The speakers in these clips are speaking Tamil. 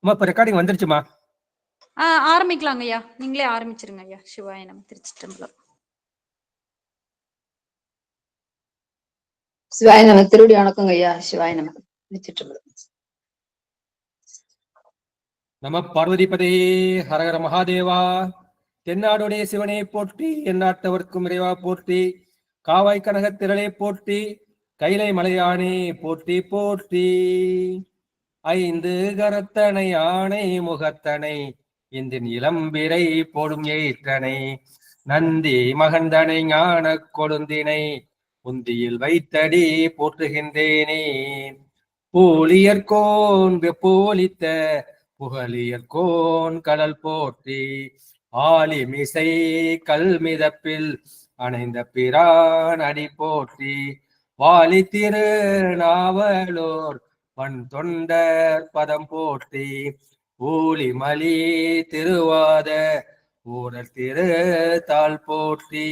இப்ப ரெக்கார்டிங் வந்துருச்சுமா? ஆரம்பிக்கலாங்க ஐயா. நீங்களே ஆரம்பிச்சிருங்க ஐயா. சிவாய நம. திருச்சிற்றம்பலம். சிவாய நம. திருவடி வணக்கங்க ஐயா. சிவாய நம. திருச்சிற்றம்பலம். நம பார்வதிபதே ஹரஹர மகாதேவா. தென்னாடுடைய சிவனை போற்றி, எந்நாட்டவர்க்கும் இறைவா போற்றி, காவாய் கனக திரளை போற்றி, கைலை மலையானே போற்றி போற்றி. ஐந்து கரத்தனை ஆணை முகத்தனை, இந்தின் இளம்பிரை போடும் ஏற்றனை, நந்தி மகந்தனை ஞான கொழுந்தினை, உந்தியில் வைத்தடி போற்றுகின்றேனே. பூலியர்கோன் வெப்போலித்த புகழியர்கோன் கடல் போற்றி, ஆலிமிசை கல்மிதப்பில் அணைந்த பிரான் அடி போற்றி, வாலி திரு நாவலோர் பண் தொண்டர் பதம் போற்றி, ஊழிமலி திருவாத ஊரர் திரு தாள் போற்றி.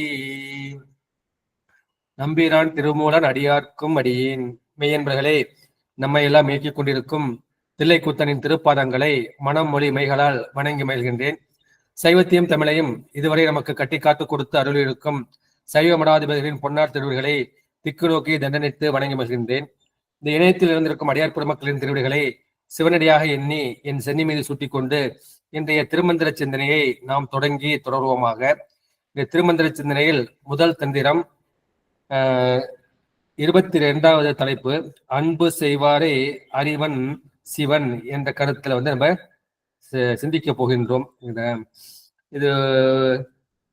நம்பிரான் திருமூலன் அடியார்க்கும் அடியேன். மெய்யன்பர்களே, நம்மை எல்லாம் இயக்கிக் கொண்டிருக்கும் தில்லைக்கூத்தனின் திருப்பாதங்களை மனம் மொழி மைகளால் வணங்கி மகிழ்கின்றேன். சைவத்தையும் தமிழையும் இதுவரை நமக்கு கட்டி காத்து கொடுத்து அருளிருக்கும் சைவ மடாதிபதிகளின் பொன்னார் திருவிழிகளை திக்கு நோக்கி தண்டனித்து வணங்கி மகிழ்கின்றேன். இந்த இணையத்தில் இருந்திருக்கும் அடியார் பெருமக்களின் திருவிழிகளை சிவனடியாக எண்ணி என் சென்னி மீது சூட்டிக் கொண்டு இன்றைய திருமந்திர சிந்தனையை நாம் தொடங்கி தொடர்வோமாக. இந்த திருமந்திர சிந்தனையில் முதல் தந்திரம் 22வது தலைப்பு, அன்பு செய்வாரே அறிவன் சிவன் என்ற கருத்துல நம்ம சிந்திக்க போகின்றோம். இது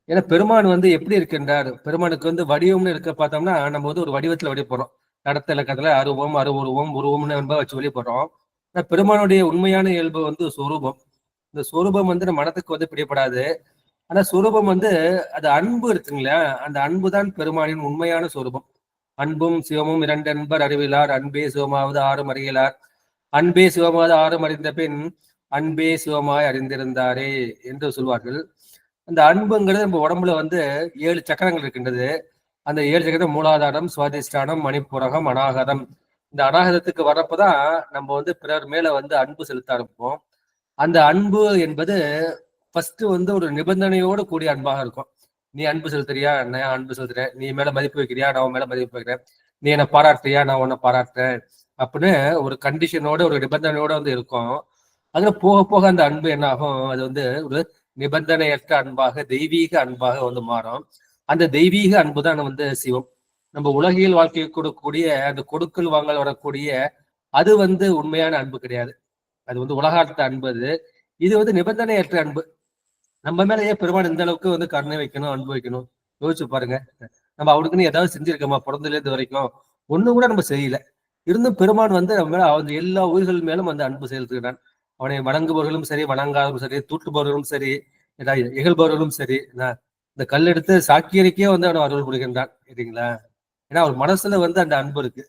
ஏன்னா பெருமான் எப்படி இருக்கின்றார், பெருமானுக்கு வடிவம்னு இருக்க பார்த்தோம்னா நம்ம ஒரு வடிவத்துல வெளிப்படுறோம். நடத்த இலக்கத்துல அருவம் அருவுருவம் உருவம்னு நம்ம வச்சு வெளிப்படுறோம். ஆனா பெருமானுடைய உண்மையான இயல்பு சொரூபம். இந்த சொரூபம் நம்ம மனத்துக்கு பிடிப்படாது. ஆனா சொரூபம் அது அன்பு இருக்குங்களா, அந்த அன்பு தான் பெருமானின் உண்மையான சொரூபம். அன்பும் சிவமும் இரண்டு அன்பர் அறிவிலார், அன்பே சிவமாவது ஆறும் அறியலார், அன்பே சிவமாவது ஆறும் அறிந்த பின் அன்பே சிவமாய் அறிந்திருந்தாரே என்று சொல்வார்கள். அந்த அன்புங்கிறது நம்ம உடம்புல 7 சக்கரங்கள் இருக்கின்றது. அந்த 7 சக்கரம் மூலாதாரம், சுவாதிஷ்டானம், மணிப்புரகம், அநாகதம். இந்த அநாகதத்துக்கு வரப்பதான் நம்ம பிறர் மேல அன்பு செலுத்த ஆரம்பிப்போம். அந்த அன்பு என்பது ஃபர்ஸ்ட் ஒரு நிபந்தனையோடு கூடிய அன்பாக இருக்கும். நீ அன்பு செலுத்துறியா, நான் அன்பு செலுத்துறேன். நீ மேல மதிப்பு வைக்கிறியா, நான் உன் மேல மதிப்பு வைக்கிறேன். நீ என்னை பாராட்டுறியா, நான் உன்னை பாராட்டுறேன் அப்படின்னு ஒரு கண்டிஷனோட ஒரு நிபந்தனையோட இருக்கும். அதுல போக போக அந்த அன்பு என்ன ஆகும், அது ஒரு நிபந்தனையற்ற அன்பாக தெய்வீக அன்பாக மாறும். அந்த தெய்வீக அன்பு தான் சிவம். நம்ம உலகியல் வாழ்க்கையை கொடுக்கக்கூடிய அந்த கொடுக்கல் வாங்கல் வரக்கூடிய அது உண்மையான அன்பு கிடையாது. அது உலகார்த்த அன்பு. இது நிபந்தனையற்ற அன்பு. நம்ம மேல ஏன் பெருமான் இந்த அளவுக்கு கருணை வைக்கணும், அன்பு வைக்கணும்? யோசிச்சு பாருங்க. நம்ம அவனுக்குன்னு ஏதாவது செஞ்சிருக்கோமா? பிறந்ததுல இருந்து வரைக்கும் ஒண்ணு கூட நம்ம செய்யல. இருந்தும் பெருமான் நம்ம மேல அவன் எல்லா உயிர்கள் மேலும் அன்பு செலுத்துகிறான். அவனை வணங்குபவர்களும் சரி, வணங்காதவர்களும் சரி, தூட்டுபவர்களும் சரி, இகழ்பவர்களும் சரி, இந்த கல் எடுத்து சாக்கியருக்கே அவனை அருள் புரிகின்றான் இல்லைங்களா? ஏன்னா அவர் மனசுல அந்த அன்பு இருக்கு.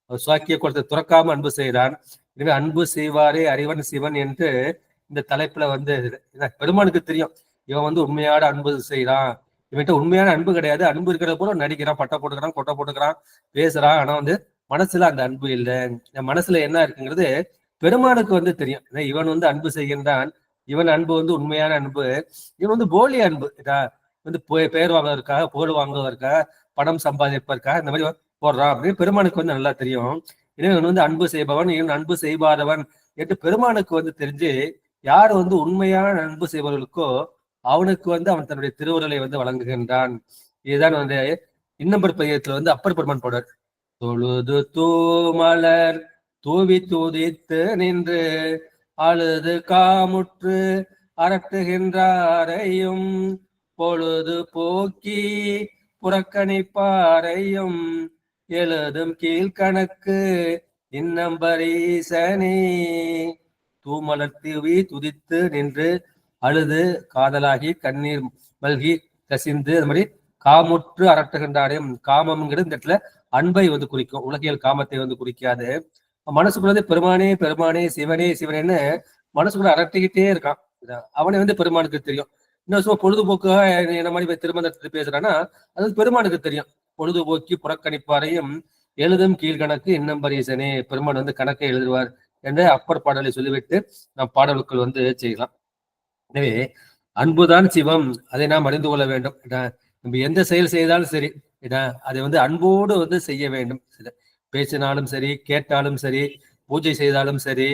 அவர் சாக்கிய குளத்தை துறக்காம அன்பு செய்கிறான். எனவே அன்பு செய்வாரே அறிவன் சிவன் என்று இந்த தலைப்புல பெருமானுக்கு தெரியும் இவன் உண்மையான அன்பு செய்யறான், இவன்கிட்ட உண்மையான அன்பு கிடையாது. அன்பு இருக்கிற போல நடிக்கிறான், பட்டை போட்டுக்கிறான், கொட்டை போட்டுக்கிறான், பேசுறான். ஆனா மனசுல அந்த அன்பு இல்லை. மனசுல என்ன இருக்குங்கிறது பெருமானுக்கு தெரியும். இவன் அன்பு செய்கின்றான், இவன் அன்பு உண்மையான அன்பு. இவன் போலி அன்பு. பெயர் வாங்குவதற்காக, புகழ் வாங்குவதற்காக, பணம் சம்பாதிப்பதற்காக இந்த மாதிரி போடுறான் அப்படின்னு பெருமானுக்கு நல்லா தெரியும். எனவே இவன் அன்பு செய்பவன், இவன் அன்பு செய்வாதவன் என்று பெருமானுக்கு தெரிஞ்சு யார் உண்மையான அன்பு செய்பவர்களுக்கோ அவனுக்கு அவன் தன்னுடைய திருவுருளை வழங்குகின்றான். இதுதான் இன்னம்பர் பதிகத்துல அப்பர் பெருமான் போடுறார். தொழுது தூமலர் தூவி தூதித்து நின்று அழுது காமுற்று அரட்டுகின்றாரையும் பொழுது போக்கி புறக்கணிப்பாரையும் எழுதும் கீழ்கணக்கு இன்னம்பரீசனே. தூமலர் தூவி துதித்து நின்று அழுது காதலாகி கண்ணீர் மல்கி கசிந்து அது மாதிரி காமுற்று அரட்டுகின்றாரையும். காமம்ங்கிறது இந்த இடத்துல அன்பை குறிக்கும், உலகியல் காமத்தை குறிக்காது. மனசுக்குள்ள பெருமானே பெருமானே சிவனே சிவனேன்னு மனசுக்குள்ள அரட்டிக்கிட்டே இருக்கான். அவனை பெருமானுக்கு தெரியும். இன்னும் சும்மா பொழுதுபோக்காக என்ன மாதிரி திருமணத்தை பேசுறான்னா அது பெருமானுக்கு தெரியும். பொழுதுபோக்கி புறக்கணிப்பாரையும் எழுதும் கீழ்கணக்கு இன்னம்பரீசனே. பெருமான் கணக்கை எழுதுவார், என்ற அப்பர் பாடலை சொல்லிவிட்டு நாம் பாடலுக்குள் வந்து செய்யலாம். எனவே அன்புதான் சிவம், அதை நாம் அறிந்து கொள்ள வேண்டும். நம்ம எந்த செயல் செய்தாலும் சரி, அதை வந்து அன்போடு வந்து செய்ய வேண்டும். பேசினாலும் சரி, கேட்டாலும் சரி, பூஜை செய்தாலும் சரி,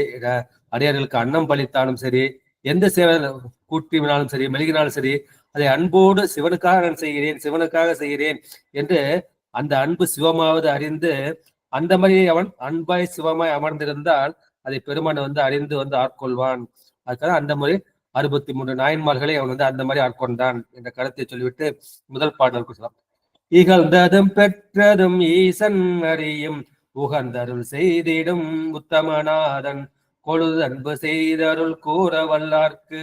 அடியார்களுக்கு அன்னம் பளித்தாலும் சரி, எந்த சேவை கூட்டினாலும் சரி, மெழுகினாலும் சரி, அதை அன்போடு சிவனுக்காக நான் செய்கிறேன், சிவனுக்காக செய்கிறேன் என்று அந்த அன்பு சிவமாவது அறிந்து அந்த மாதிரி அவன் அன்பாய் சிவமாய் அமர்ந்திருந்தால் அதை பெருமான் வந்து அறிந்து வந்து ஆட்கொள்வான். அதுக்காக அந்த முறை 63 நாயன்மார்களை அவன் வந்து அந்த மாதிரி ஆட்கொண்டான் என்ற கருத்தை சொல்லிவிட்டு முதல் பாடலுக்கு சொல்லலாம். இகழ்ந்ததும் பெற்றதும் ஈசன் அறியும் உகந்தருள் செய்திடும் உத்தமநாதன் கொழுதன்பு செய்தருள் கூற வல்லார்க்கு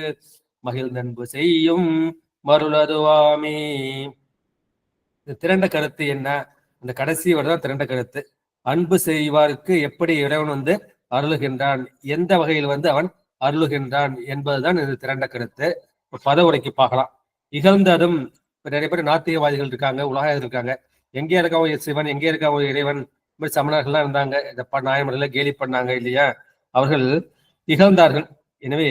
மகிழ்ந்தன்பு செய்யும் மருளதுவாமே. திரண்ட கருத்து என்ன? அந்த கடைசி வரதான் திரண்ட கருத்து. அன்பு செய்வாருக்கு எப்படி இறைவன் வந்து அருளுகின்றான், எந்த வகையில் வந்து அவன் அருளுகின்றான் என்பதுதான் இது திரண்ட கருத்து. பத உரைக்கு பார்க்கலாம். இகழ்ந்ததும் நிறைய பேர் நாத்திகவாதிகள் இருக்காங்க, உலகாயர்கள் இருக்காங்க. எங்கே இருக்க சிவன், எங்கே இருக்க இறைவன், சமணர்கள்லாம் இருந்தாங்க, நாயன்மார்களை கேலி பண்ணாங்க இல்லையா? அவர்கள் இகழ்ந்தார்கள். எனவே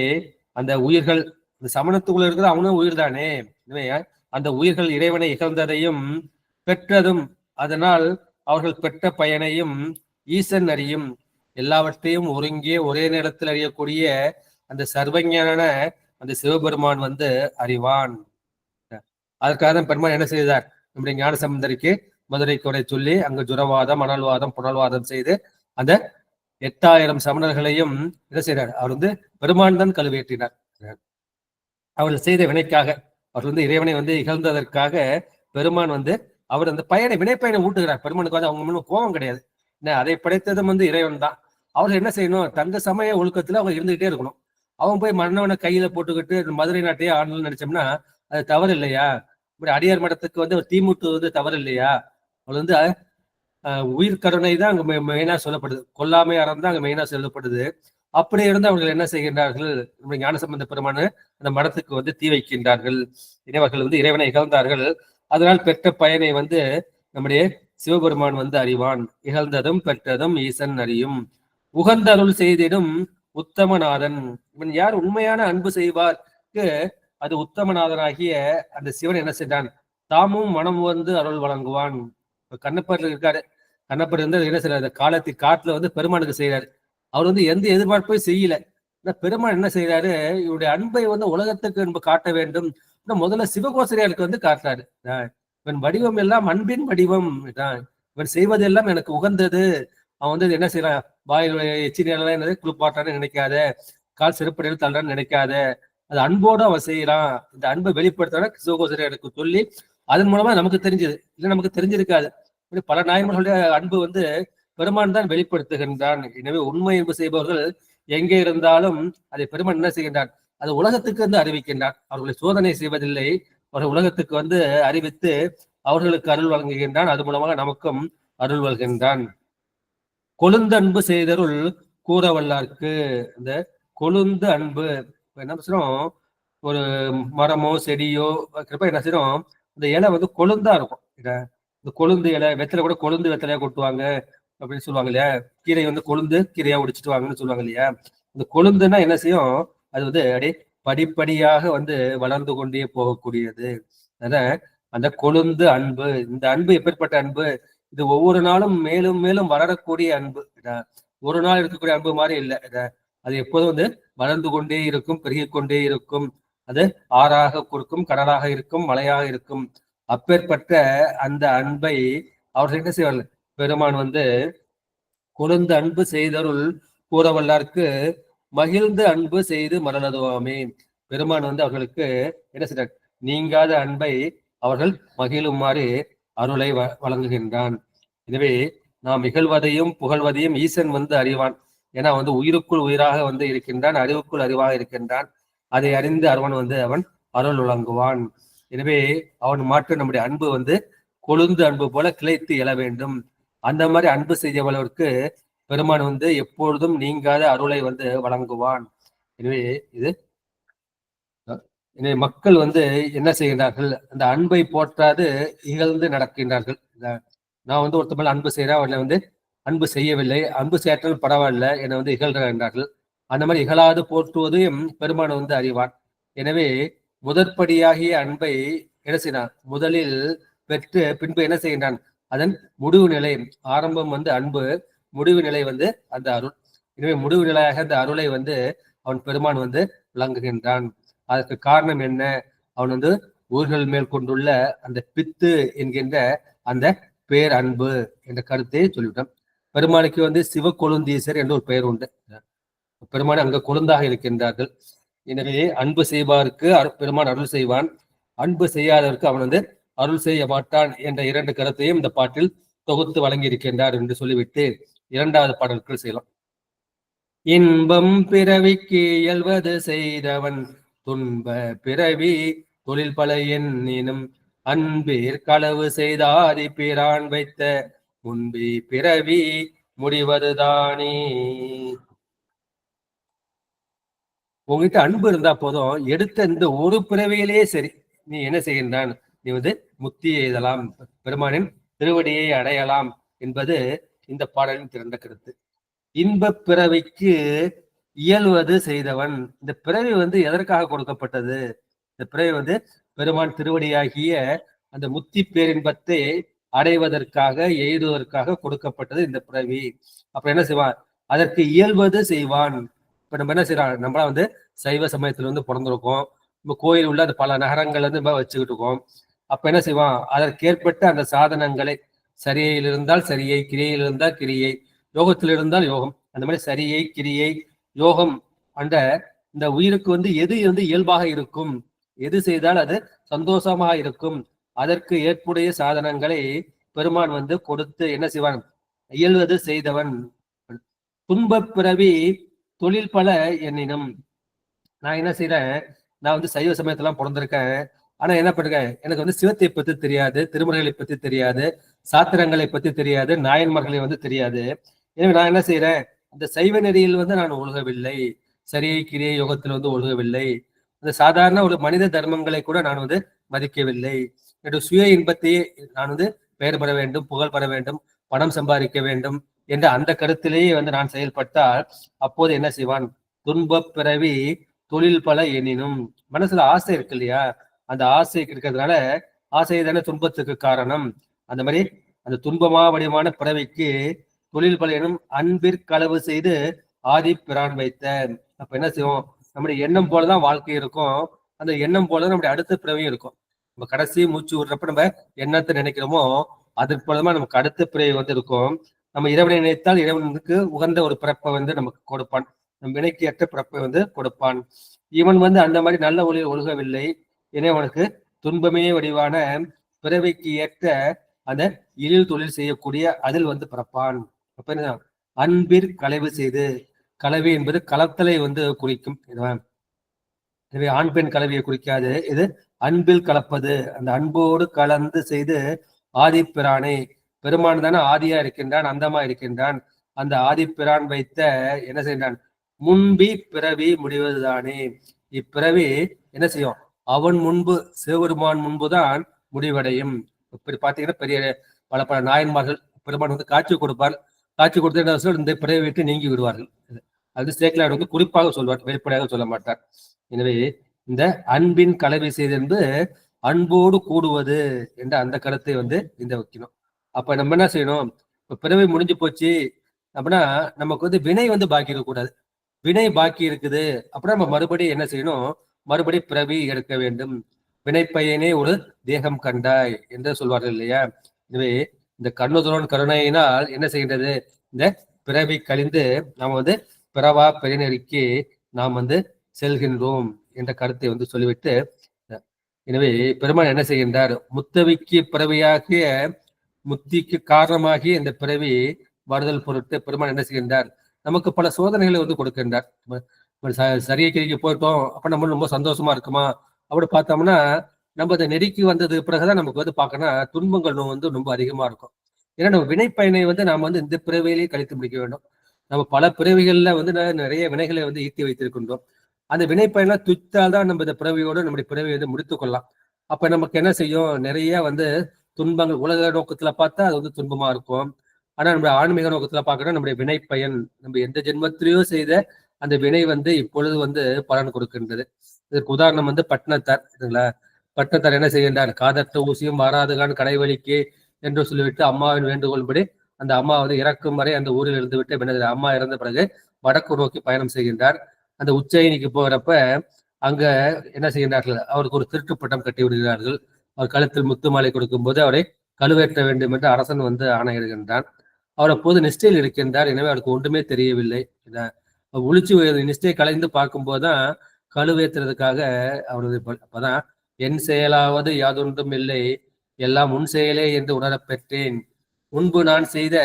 அந்த உயிர்கள், இந்த சமணத்துக்குள்ள இருக்கிற அவனும் உயிர் தானே. எனவே அந்த உயிர்கள் இறைவனை இகழ்ந்ததையும் பெற்றதும், அதனால் அவர்கள் பெற்ற பயனையும் ஈசன் அறியும், எல்லாவற்றையும் ஒருங்கே ஒரே நேரத்தில் அறியக்கூடிய அந்த சர்வஞான அந்த சிவபெருமான் வந்து அறிவான். அதற்காக தான் பெருமான் என்ன செய்தார்? நம்முடைய ஞான சம்பந்தருக்கு மதுரை கொடை சொல்லி அங்கு ஜுரவாதம், அனல்வாதம், புனல்வாதம் செய்து அந்த 8000 சமணர்களையும் என்ன செய்தார்? அவர் வந்து பெருமான் தான் கழுவேற்றினார். அவர்கள் செய்த வினைக்காக, அவர்கள் வந்து இறைவனை வந்து இகழ்ந்ததற்காக பெருமான் வந்து அவர் அந்த பயனை வினைப்பயனை ஊட்டுகிறார். பெருமானுக்கு வந்து அவங்க முன்னும் கோபம் கிடையாது. அதை படைத்ததும் வந்து இறைவன் தான். அவர்கள் என்ன செய்யணும்? தங்க சமய ஒழுக்கத்துல அவங்க இருந்துகிட்டே இருக்கணும். அவன் போய் மன்னவனை கையில போட்டுக்கிட்டு மதுரை நாட்டையே ஆடணும்னு நினைச்சோம்னா அது தவறு இல்லையா? இப்படி அடியார் மடத்துக்கு வந்து தீமுட்டு வந்து தவறு இல்லையா? அவள் வந்து உயிர் கருணை தான் அங்க மெயினா சொல்லப்படுது, கொல்லாமை அறம் தான் அங்க மெயினா சொல்லப்படுது. அப்படி இருந்து அவர்கள் என்ன செய்கின்றார்கள்? நம்முடைய ஞானசம்பந்த பெருமானு அந்த மடத்துக்கு வந்து தீ வைக்கின்றார்கள். இறைவர்கள் வந்து இறைவனை இகழ்ந்தார்கள். அதனால் பெற்ற பயனை வந்து நம்முடைய சிவபெருமான் வந்து அறிவான். இகழ்ந்ததும் பெற்றதும் ஈசன் அறியும். உகந்த அருள் செய்திடும் உத்தமநாதன். இவன் யார்? உண்மையான அன்பு செய்வார்க்கு அது உத்தமநாதனாகிய அந்த சிவன் என்ன செய்தான்? தாமும் மனம் வந்து அருள் வழங்குவான். கண்ணப்பர் இருக்காரு. கண்ணப்பர் வந்து என்ன செய்யறாரு? காலத்தில் காட்டுல வந்து பெருமானுக்கு செய்யறாரு. அவர் வந்து எந்த எதிர்பார்ப்பையும் செய்யல. பெருமான் என்ன செய்யறாரு? இவருடைய அன்பை வந்து உலகத்துக்கு அன்பு காட்ட வேண்டும். முதல்ல சிவகோசரியாருக்கு வந்து காட்டுறாரு. இவன் வடிவம் எல்லாம் அன்பின் வடிவம், இவன் செய்வதெல்லாம் எனக்கு உகந்தது. அவன் வந்து என்ன செய்யறான்? வாயில் எச்சி நேரம் குளிப்பாட்டான்னு நினைக்காத, கால் செருப்படையில் தள்ளான்னு நினைக்காத, அது அன்போடு அவன் செய்யறான். இந்த அன்பை வெளிப்படுத்தான சிவகோசரியாருக்கு சொல்லி அதன் மூலமா நமக்கு தெரிஞ்சது. இல்லை நமக்கு தெரிஞ்சிருக்காது. பல நாயன்மார்களுடைய அன்பு வந்து பெருமான் தான் வெளிப்படுத்துகின்றான். எனவே உண்மை அன்பு செய்பவர்கள் எங்கே இருந்தாலும் அதை பெருமான் என்ன செய்கின்றான்? அது உலகத்துக்கு வந்து அறிவிக்கின்றான். அவர்களை சோதனை செய்வதில்லை, அவர்கள் உலகத்துக்கு வந்து அறிவித்து அவர்களுக்கு அருள் வழங்குகின்றான். அது மூலமாக நமக்கும் அருள் வழங்குகின்றான். கொழுந்து அன்பு செய்தருள் கூற வல்லார்க்கு. இந்த கொழுந்து அன்பு என்ன செய்யறோம்? ஒரு மரமோ செடியோ வைக்கிறப்ப என்ன செய்யறோம்? இந்த இலை வந்து கொழுந்தா இருக்கும். இந்த கொழுந்து இலை, வெத்தலை கூட கொழுந்து வெத்தலையா கொட்டுவாங்க அப்படின்னு சொல்லுவாங்க இல்லையா? கீரை வந்து கொழுந்து கீரையா உடிச்சிட்டு வாங்கன்னு சொல்லுவாங்க இல்லையா? இந்த கொழுந்துன்னா என்ன செய்யும்? அது வந்து அப்படியே படிப்படியாக வந்து வளர்ந்து கொண்டே போகக்கூடியது. அதான் அந்த கொழுந்து அன்பு. இந்த அன்பு எப்பேற்பட்ட அன்பு? இது ஒவ்வொரு நாளும் மேலும் மேலும் வளரக்கூடிய அன்பு. ஒரு நாள் இருக்கக்கூடிய அன்பு மாதிரி இல்லை. அது எப்போதும் வந்து வளர்ந்து கொண்டே இருக்கும், பெருகிக் கொண்டே இருக்கும். அது ஆறாக கொடுக்கும், கடலாக இருக்கும், மலையாக இருக்கும். அப்பேற்பட்ட அந்த அன்பை அவர்கள் என்ன செய்வார்கள்? பெருமான் வந்து கொழுந்து அன்பு செய்தருள் கூற வல்லார்க்கு மகிழ்ந்து அன்பு செய்து மரணதுவாமே. பெருமான் வந்து அவர்களுக்கு என்ன செய்றார்? நீங்காத அன்பை அவர்கள் மகிழுமாறு அருளை வழங்குகின்றான். எனவே நாம் இகழ்வதையும் புகழ்வதையும் ஈசன் வந்து அறிவான். ஏன்னா வந்து உயிருக்குள் உயிராக வந்து இருக்கின்றான், அறிவுக்குள் அறிவாக இருக்கின்றான். அதை அறிந்து அவன் வந்து அவன் அருள் வழங்குவான். எனவே அவன் மாற்று நம்முடைய அன்பு வந்து கொழுந்து அன்பு போல கிளைத்து எழ வேண்டும். அந்த மாதிரி அன்பு செய்தவர்களுக்கு பெருமான் வந்து எப்பொழுதும் நீங்காத அருளை வந்து வழங்குவான். எனவே மக்கள் வந்து என்ன செய்கின்றார்கள்? அந்த அன்பை போற்றாது இகழ்ந்து நடக்கின்றார்கள். நான் வந்து ஒருத்த மேல அன்பு செய்யறேன், அவனை வந்து அன்பு செய்யவில்லை, அன்பு சேற்றால் பரவாயில்ல என வந்து இகழ்கிறார்கள். அந்த மாதிரி இகழாது போற்றுவதையும் பெருமான் வந்து அறிவான். எனவே முதற்படியாகிய அன்பை என்ன செய்யறான், முதலில் பெற்று பின்பு என்ன செய்கின்றான், அதன் முடிவு நிலை. ஆரம்பம் வந்து அன்பு, முடிவு நிலை வந்து அந்த அருள். எனவே முடிவு நிலையாக அந்த அருளை வந்து அவன் பெருமான் வந்து விளங்குகின்றான். அதற்கு காரணம் என்ன, அவன் வந்து ஊர்கள் மேல் கொண்டுள்ள அந்த பித்து என்கின்ற அந்த பேர் அன்பு என்ற கருத்தை சொல்லிவிட்டான். பெருமானுக்கு வந்து சிவக்கொழுந்தீசர் என்ற ஒரு பெயர் உண்டு. பெருமான் அங்க கொழுந்தாக இருக்கின்றார்கள். எனவே அன்பு செய்வாருக்கு பெருமான் அருள் செய்வான், அன்பு செய்யாதவருக்கு அவன் வந்து அருள் செய்ய மாட்டான் என்ற இரண்டு கருத்தையும் இந்த பாட்டில் தொகுத்து வழங்கி இருக்கின்றார் என்று சொல்லிவிட்டு இரண்டாவது பாடலுக்குள் செய்யலாம். இன்பம் பிறவிக்கு இயல்வது செய்தவன் துன்ப பிறவி தொழில் பல எண்ணினும் அன்பீர் களவு செய்தாதி பிரான் வைத்த முன்பி பிறவி முடிவதுதானே. உங்ககிட்ட அன்பு இருந்தா போதும், எடுத்த இந்த ஒரு பிறவியிலேயே சரி நீ என்ன செய்கின்றான், நீ வந்து முக்தி எய்தலாம், பெருமானின் திருவடியை அடையலாம் என்பது இந்த பாடலின் திறந்த கருத்து. இன்ப பிறவிக்கு இயல்வது செய்தவன், இந்த பிறவி வந்து எதற்காக கொடுக்கப்பட்டது, இந்த பிறவி வந்து பெருமான் திருவடியாகிய அந்த முத்தி பேரின்பத்தை அடைவதற்காக எய்துவதற்காக கொடுக்கப்பட்டது இந்த பிறவி. அப்ப என்ன செய்வான், அதற்கு இயல்வது செய்வான். இப்ப நம்ம என்ன செய்யறோம், நம்மளா வந்து சைவ சமயத்துல வந்து பிறந்திருக்கோம், நம்ம கோயில் உள்ள அந்த பல நகரங்கள் வந்து நம்ம வச்சுக்கிட்டு இருக்கோம். அப்ப என்ன செய்வான், அதற்கேற்பட்ட அந்த சாதனங்களை, சரியில் இருந்தால் சரியை, கிரியையில் இருந்தால் கிரியை, யோகத்தில் இருந்தால் யோகம், அந்த மாதிரி சரியை கிரியை யோகம் அந்த இந்த உயிருக்கு வந்து எது வந்து இயல்பாக இருக்கும், எது செய்தால் அது சந்தோஷமாக இருக்கும், அதற்கு ஏற்புடைய சாதனங்களை பெருமான் வந்து கொடுத்து என்ன செய்வான், இயல்வது செய்தவன். துன்ப பிறவி தொழில் பல எண்ணினும், நான் என்ன செய்யறேன், நான் வந்து சைவ சமயத்தெல்லாம் பிறந்திருக்கேன், ஆனா என்ன பண்ணுறேன், எனக்கு வந்து சிவத்தை பத்தி தெரியாது, திருமுறைகளை பத்தி தெரியாது, சாத்திரங்களை பத்தி தெரியாது, நாயன்மார்களை வந்து தெரியாது. எனவே நான் என்ன செய்யறேன், அந்த சைவ நெறியில் வந்து நான் ஒழுகவில்லை, சரியை கிரியை யோகத்தில் வந்து ஒழுகவில்லை, அந்த சாதாரண ஒரு மனித தர்மங்களை கூட நான் வந்து மதிக்கவில்லை, என்னுடைய சுய இன்பத்தையே நான் வந்து பெயர் பெற வேண்டும், புகழ் பெற வேண்டும், பணம் சம்பாதிக்க வேண்டும் என்ற அந்த கருத்திலேயே வந்து நான் செயல்பட்டால் அப்போது என்ன செய்வான், துன்ப பிறவி தொழில் பல எண்ணினும், மனசுல ஆசை இருக்கு இல்லையா, அந்த ஆசை இருக்கிறதுனால, ஆசை தானே துன்பத்துக்கு காரணம். அந்த மாதிரி அந்த துன்பமா வடிவான பிறவிக்கு தொழில் பல எனும் அன்பிற்களவு செய்து ஆதி பிரான் வைத்த. அப்ப என்ன செய்வோம், நம்முடைய எண்ணம் போலதான் வாழ்க்கை இருக்கும், அந்த எண்ணம் போலதான் நம்முடைய அடுத்த பிறவியும் இருக்கும். நம்ம கடைசி மூச்சு விடுறப்ப நம்ம என்னத்தை நினைக்கிறோமோ அதற்கு போலதான் நமக்கு அடுத்த பிறவி வந்து இருக்கும். நம்ம இறைவனை நினைத்தால் இறைவனுக்கு உகந்த ஒரு பிறப்பை வந்து நமக்கு கொடுப்பான், நம் வினைக்கு ஏற்ற பிறப்பை வந்து கொடுப்பான். இவன் வந்து அந்த மாதிரி நல்ல ஒளியில் ஒழுகவில்லை, எனவே அவனுக்கு துன்பமே வடிவான பிறவிக்கு ஏற்ற அந்த இழில் தொழில் செய்யக்கூடிய அதில் வந்து பிறப்பான். அப்ப என்ன, அன்பிற் கலவு செய்து, கலவி என்பது கலத்தலை வந்து குறிக்கும். எனவே ஆண் பெண் கலவியை குறிக்காது, இது அன்பில் கலப்பது, அந்த அன்போடு கலந்து செய்து ஆதிப்பிரானை, பெருமான் தானே ஆதியா இருக்கின்றான், அந்தமா இருக்கின்றான், அந்த ஆதிப்பிரான் வைத்த என்ன செய்கின்றான், முன்பி பிறவி முடிவதுதானே. இப்பிறவி என்ன செய்யும், அவன் முன்பு, சிவபெருமான் முன்புதான் முடிவடையும். இப்படி பார்த்தீங்கன்னா பெரிய பல பல நாயன்மார்கள் பெருமான் வந்து காட்சி கொடுப்பார், காட்சி கொடுத்த இந்த பிறவை விட்டு நீங்கி விடுவார்கள். அது சேக்கிலார் வந்து குறிப்பாக சொல்வார், வெளிப்படையாக சொல்ல மாட்டார். எனவே இந்த அன்பின் கலவை செய்து அன்போடு கூடுவது என்ற அந்த கருத்தை வந்து இந்த வைக்கணும். அப்ப நம்ம என்ன செய்யணும், இப்ப பிறவை முடிஞ்சு போச்சு அப்படின்னா நமக்கு வந்து வினை வந்து பாக்கி இருக்கக்கூடாது. வினை பாக்கி இருக்குது அப்படின்னா நம்ம மறுபடியும் என்ன செய்யணும், மறுபடியும் பிறவி எடுக்க வேண்டும். வினைப்பயனே ஒரு தேகம் கண்டாய் என்று சொல்வார்கள் இல்லையா. எனவே இந்த கண்ணுதலோன் கருணையினால் என்ன செய்கின்றது, இந்த பிறவி கழிந்து நாம் வந்து பிறவா பெருநெறிக்கு நாம் வந்து செல்கின்றோம் என்ற கருத்தை வந்து சொல்லிவிட்டு, எனவே பெருமான் என்ன செய்கின்றார், முத்தவிக்கு பிறவியாகிய முத்திக்கு காரணமாகிய இந்த பிறவி வருதல் பொருட்டு பெருமான் என்ன செய்கின்றார், நமக்கு பல சோதனைகளை வந்து கொடுக்கின்றார். சரியை கிரிக்கு போயிட்டோம் அப்ப நம்ம ரொம்ப சந்தோஷமா இருக்குமா அப்படி பார்த்தோம்னா, நம்ம அந்த நெறிக்கு வந்தது பிறகுதான் நமக்கு வந்து பார்க்கணும் துன்பங்கள் வந்து ரொம்ப அதிகமா இருக்கும். ஏன்னா நம்ம வினைப்பயனை வந்து நாம வந்து இந்த பிறவியிலேயே கழித்து முடிக்க வேண்டும். நம்ம பல பிறவிகள்ல வந்து நிறைய வினைகளை வந்து ஈட்டி வைத்திருக்கின்றோம். அந்த வினைப்பயனை துய்த்தால்தான் நம்ம இந்த பிறவியோடு நம்முடைய பிறவியை வந்து முடித்துக் கொள்ளலாம். அப்ப நமக்கு என்ன செய்யும், நிறைய வந்து துன்பங்கள் உலக நோக்கத்துல பார்த்தா அது வந்து துன்பமா இருக்கும். ஆனா நம்ம ஆன்மீக நோக்கத்துல பாக்குறோம் நம்முடைய வினை பயன், நம்ம எந்த ஜென்மத்திலேயோ செய்த அந்த வினை வந்து இப்பொழுது வந்து பலன் கொடுக்கின்றது. இதற்கு உதாரணம் வந்து பட்டினத்தார். சரிங்களா? பட்டினத்தார் என்ன செய்கின்றார்? காதற்ற ஊசியும் மாறாதுகான் கடைவழிக்கு என்று சொல்லிவிட்டு அம்மாவின் வேண்டுகோள்படி அந்த அம்மா வந்து இறக்கும் வரை அந்த ஊரில் இருந்து விட்டு அம்மா இறந்த பிறகு வடக்கு நோக்கி பயணம் செய்கின்றார். அந்த உச்சயினிக்கு போகிறப்ப அங்க என்ன செய்கின்றார்கள்? அவருக்கு ஒரு திருட்டு பட்டம் கட்டி விடுகிறார்கள். அவர் கழுத்தில் முத்து மாலை கொடுக்கும் போது அவரை கழுவேற்ற வேண்டும் என்று அரசன் வந்து ஆணையிடுகின்றான். அவர் அப்போது நிஷ்டையில் இருக்கின்றார். எனவே அவருக்கு ஒன்றுமே தெரியவில்லை. ஒளிச்சு நிஷ்டையை கலைந்து பார்க்கும்போதுதான் கழுவேற்றுறதுக்காக அவரது அப்பதான் என் செயலாவது யாதொன்றும் இல்லை, எல்லாம் உன் செயலே என்று உணரப் பெற்றேன். முன்பு நான் செய்த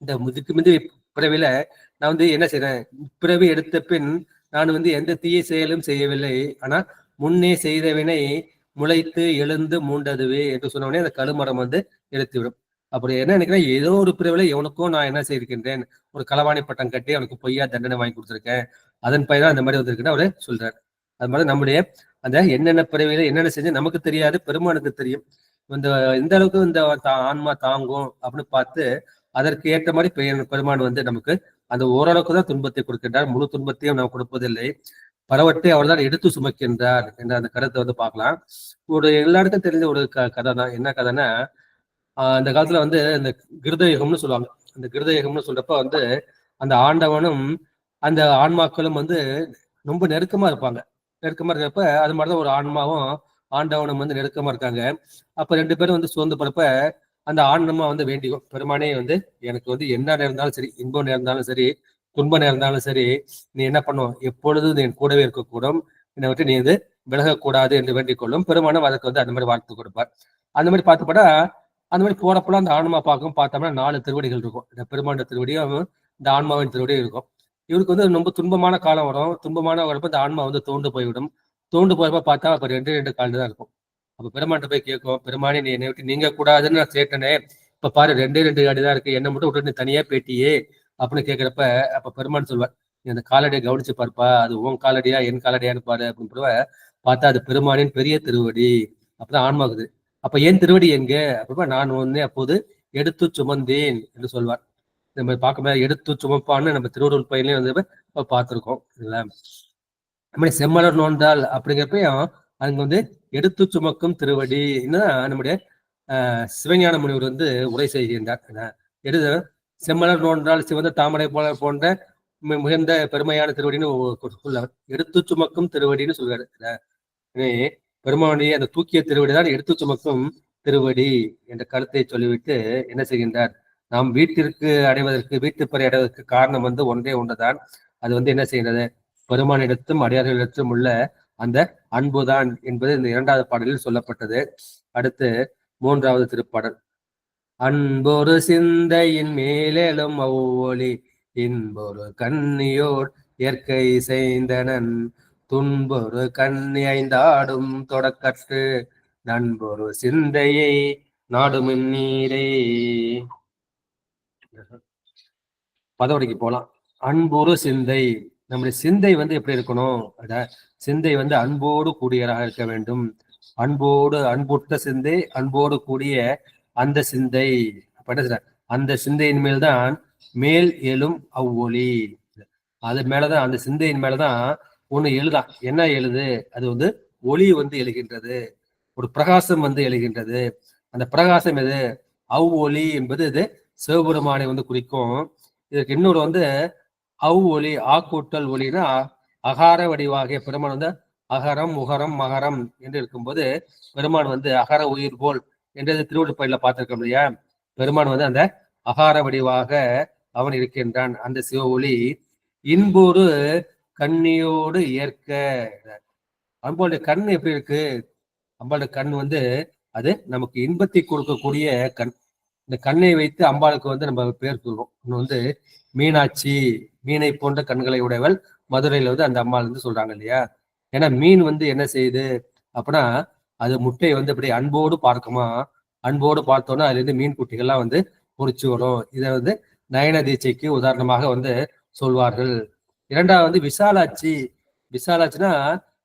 இந்த முதுக்கு முந்தி பிறவில நான் வந்து என்ன செய்றேன்? பிறவி எடுத்த பின் நான் வந்து எந்த தீய செயலும் செய்யவில்லை. ஆனா முன்னே செய்தவினை முளைத்து எழுந்து மூண்டதுவே என்று சொன்னோடனே அந்த கழுமரம் வந்து எழுத்துவிடும். அப்படி என்ன நினைக்கிறேன்? ஏதோ ஒரு பிறவில எவனுக்கும் நான் என்ன செய்திருக்கின்றேன்? ஒரு களவாணி பட்டம் கட்டி அவனுக்கு பொய்யா தண்டனை வாங்கி கொடுத்துருக்கேன். அதன் பயிராக அந்த மாதிரி வந்திருக்குன்னு அவரு சொல்றாரு. அது மாதிரி நம்முடைய அந்த என்னென்ன பிறவில என்னென்ன செஞ்சு நமக்கு தெரியாது, பெருமானுக்கு தெரியும். இந்த அளவுக்கு இந்த ஆன்மா தாங்கும் அப்படின்னு பார்த்து அதற்கு ஏற்ற மாதிரி பெருமான் வந்து நமக்கு அந்த ஓரளவுக்கு தான் துன்பத்தை கொடுக்கின்றார். முழு துன்பத்தையும் நாம் கொடுப்பதில்லை. பரவட்டை அவர் தான் எடுத்து சுமக்கின்றார் என்ற அந்த கருத்தை வந்து பார்க்கலாம். ஒரு எல்லாருக்கும் தெரிஞ்ச ஒரு கதை தான். என்ன கதைன்னா, அந்த காலத்துல வந்து இந்த கிருதயுகம்னு சொல்லுவாங்க. அந்த கிருதயுகம்னு சொல்றப்ப வந்து அந்த ஆண்டவனும் அந்த ஆன்மாக்களும் வந்து ரொம்ப நெருக்கமா இருப்பாங்க. நெருக்கமா இருக்கிறப்ப அது மாதிரிதான் ஒரு ஆன்மாவும் ஆண்டவனும் வந்து நெருக்கமா இருக்காங்க. அப்ப 2 பேரும் வந்து சோர்ந்து போறப்ப அந்த ஆன்மா வந்து வேண்டிக்கும், பெருமானே வந்து எனக்கு வந்து என்ன நேர்ந்தாலும் சரி, இன்பம் நேர்ந்தாலும் சரி, துன்பம் நேர்ந்தாலும் சரி, நீ என்ன பண்ணும்? எப்பொழுதும் என் கூடவே இருக்கக்கூடும், என்னை விட்டு நீ வந்து விலகக்கூடாது என்று வேண்டிக் கொள்ளும். பெருமானம் அதுக்கு வந்து அந்த மாதிரி வாழ்த்து கொடுப்பார். அந்த மாதிரி பார்த்துப்படா அந்த மாதிரி போறப்பெல்லாம் அந்த ஆன்மா பார்த்தோம்னா 4 திருவடிகள் இருக்கும். இந்த பெருமாண்ட திருவடியும் இந்த ஆன்மாவின் திருவடியும் இருக்கும். இவருக்கு வந்து ரொம்ப துன்பமான காலம் வரும். துன்பமான வரப்ப இந்த ஆன்மா வந்து தோண்டு போய்விடும். தோண்டு போறப்ப பார்த்தா அப்ப 2 கால் தான் இருக்கும். அப்ப பெருமாண்ட போய் கேட்கும், பெருமானே நீ என்னை விட்டு நீங்க கூடாதுன்னு நான் கேட்டனே, இப்ப பாரு 2 காடி தான் இருக்கு, என்னை மட்டும் விட்டு நீ தனியா பேட்டியே அப்படின்னு கேட்கிறப்ப அப்ப பெருமான் சொல்வார், நீ அந்த காலடியை கவனிச்சு பார்ப்பா, அது உன் காலடியா என் காலடியான்னு பாரு அப்படின்னு பார்த்தா அது பெருமானின் பெரிய திருவடி. அப்பதான் ஆன்மாகுது. அப்ப என் திருவடி எங்க? அப்ப நான் ஒன்னே அப்போது எடுத்து சுமந்தேன் என்று சொல்வார். நம்ம பார்க்க எடுத்து சுமப்பான்னு நம்ம திருவள்ளுவர் பயிலையும் வந்து பார்த்திருக்கோம். நம்ம செம்மலர் நோண்டால் அப்படிங்கிறப்பையும் அங்க வந்து எடுத்து சுமக்கும் திருவடி நம்முடைய சிவஞான முனிவர் வந்து உரை செய்கின்றார். செம்மலர் நோன்றால் சிவந்த தாமரை போன்ற மிகுந்த பெருமையான திருவடின்னு சொல்லுவார். எடுத்து சுமக்கும் திருவடின்னு சொல்றாரு. பெருமானுடைய அந்த தூக்கிய திருவடி தான் எடுத்து சுமக்கும் திருவடி என்ற கருத்தை சொல்லிவிட்டு என்ன செய்கின்றார்? நாம் வீட்டிற்கு வீட்டுப்பறை அடைவதற்கு காரணம் வந்து ஒன்றே ஒன்றுதான். அது வந்து என்ன செய்கிறது? பெருமானிடத்தும் அடியார்களிடத்தும் உள்ள அந்த அன்புதான் என்பது இந்த 2வது பாடலில் சொல்லப்பட்டது. அடுத்து 3வது திருப்பாடல். அன்பொரு சிந்தையின் மேலும் அவ்வொளி இன்பொரு கண்ணியோர் இயற்கை செய்தனன் துன்பொரு கண்ணி ஐந்தாடும் தொடக்கற்று நண்பொரு சிந்தையை நாடுமின் நீரே. பதவடிக்கு போலாம். அன்பொரு சிந்தை, நம்முடைய சிந்தை வந்து எப்படி இருக்கணும்? சிந்தை வந்து அன்போடு கூடியதாக இருக்க வேண்டும். அன்புற்ற சிந்தை, அன்போடு கூடிய அந்த சிந்தை. அந்த சிந்தையின் மேல்தான் மேல் எழும் அவ்வொளி. அது மேலதான், அந்த சிந்தையின் மேலதான் ஒண்ணு எழுதான். என்ன எழுது? அது வந்து ஒளி வந்து எழுகின்றது, ஒரு பிரகாசம் வந்து எழுகின்றது. அந்த பிரகாசம் எது? அவ்வொளி என்பது இது சிவபெருமானை வந்து குறிக்கும். இதற்கு இன்னொரு வந்து அவ்வொளி, ஆக்கூட்டல் ஒளினா அகார வடிவாகிய பெருமான் வந்து அகரம் உகரம் மகரம் என்று இருக்கும்போது பெருமான் வந்து அகர உயிர் போல் என்று திருவள்ளுப்பயில பார்த்திருக்கோம் இல்லையா? பெருமான் வந்து அந்த அகார வடிவாக அவன் இருக்கின்றான். அந்த சிவ ஒளி இன்பொரு கண்ணியோடு ஏற்க. அம்பாளுடைய கண் எப்படி இருக்கு? அம்பாளுடைய கண் வந்து அது நமக்கு இன்பத்தை கொடுக்கக்கூடிய கண். இந்த கண்ணை வைத்து அம்பாளுக்கு வந்து நம்ம பேர் சொல்றோம். இன்னும் வந்து மீனாட்சி, மீனை போன்ற கண்களை உடையவள், மதுரையில வந்து அந்த அம்மாள் வந்து சொல்றாங்க இல்லையா? ஏன்னா மீன் வந்து என்ன செய்யுது அப்படின்னா, அது முட்டையை வந்து அப்படி அன்போடு பார்க்குமா. அன்போடு பார்த்தோன்னா அதுல இருந்து மீன் குட்டிகள்லாம் வந்து பொறிச்சு வரும். இதை வந்து நயன தீட்சைக்கு உதாரணமாக வந்து சொல்வார்கள். 2வது வந்து விசாலாட்சி. விசாலாட்சினா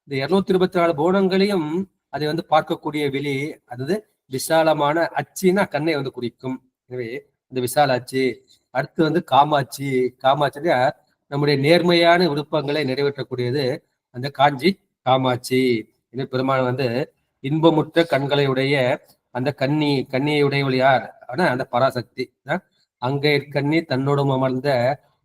இந்த 224 புவனங்களையும் அதை வந்து பார்க்கக்கூடிய வெளி. அதாவது விசாலமான அச்சின்னா கண்ணை வந்து குறிக்கும். எனவே இந்த விசாலாட்சி. அடுத்து வந்து காமாட்சி. காமாட்சியா நம்முடைய நேர்மையான விருப்பங்களை நிறைவேற்றக்கூடியது அந்த காஞ்சி காமாட்சி. இது பெருமாள் வந்து இன்பமுற்ற கண்களை உடைய அந்த கன்னியை உடையவள் யார்? ஆனா அந்த பராசக்தி. அங்கே கண்ணி தன்னோடும் அமர்ந்த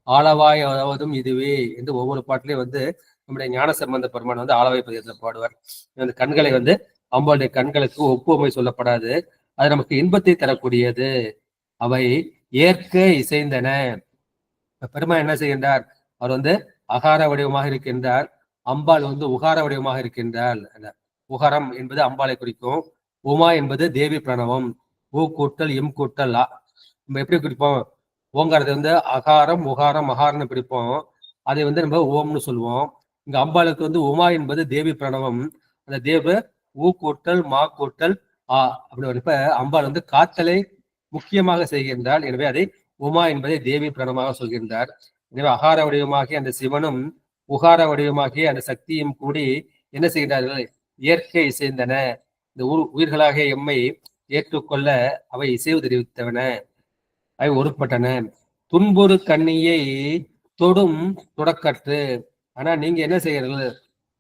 ஆளவாய் அதாவதும் இதுவே என்று ஒவ்வொரு பாட்டிலையும் வந்து நம்முடைய ஞான சம்பந்த பெருமான் வந்து ஆளவாய் பதியத்தில் பாடுவார். அந்த கண்களை வந்து அம்பாளுடைய கண்களுக்கு ஒப்புமை சொல்லப்படாது, அது நமக்கு இன்பத்தை தரக்கூடியது. அவை ஏற்க இசைந்தன. பெருமாள் என்ன செய்கின்றார்? அவர் வந்து அகார வடிவமாக இருக்கின்றார், அம்பாள் வந்து உகார வடிவமாக இருக்கின்றார். உகரம் என்பது அம்பாளை குறிக்கும், உமா என்பது தேவி பிரணவம். ஊ கூட்டல் இம் கூட்டல் ஆ. நம்ம எப்படி குறிப்போம்? ஓங்காரத்தை வந்து அகாரம் உகாரம் மகாரம்னு பிடிப்போம், அதை வந்து நம்ம ஓம்னு சொல்லுவோம். இங்க அம்பாளுக்கு வந்து உமா என்பது தேவி பிரணவம், அந்த தேவ ஊ கூட்டல் மா கூட்டல் ஆ அப்படி வரப்ப அம்பாள் வந்து காத்தலை முக்கியமாக செய்கின்றாள். எனவே அதை உமா என்பதை தேவி பிரணவமாக சொல்கின்றார். எனவே அகார வடிவமாகிய அந்த சிவனும் உகார வடிவமாகிய அந்த சக்தியும் கூடி என்ன செய்கின்றார்கள்? இயற்கை இசைந்தன. இந்த உயிர்களாகிய எம்மை ஏற்றுக்கொள்ள அவை இசைவு தெரிவித்தவன, அவை ஒருப்பட்டன. துன்புறு கண்ணியை தொடும் தொடக்கற்று. ஆனா நீங்க என்ன செய்யறது?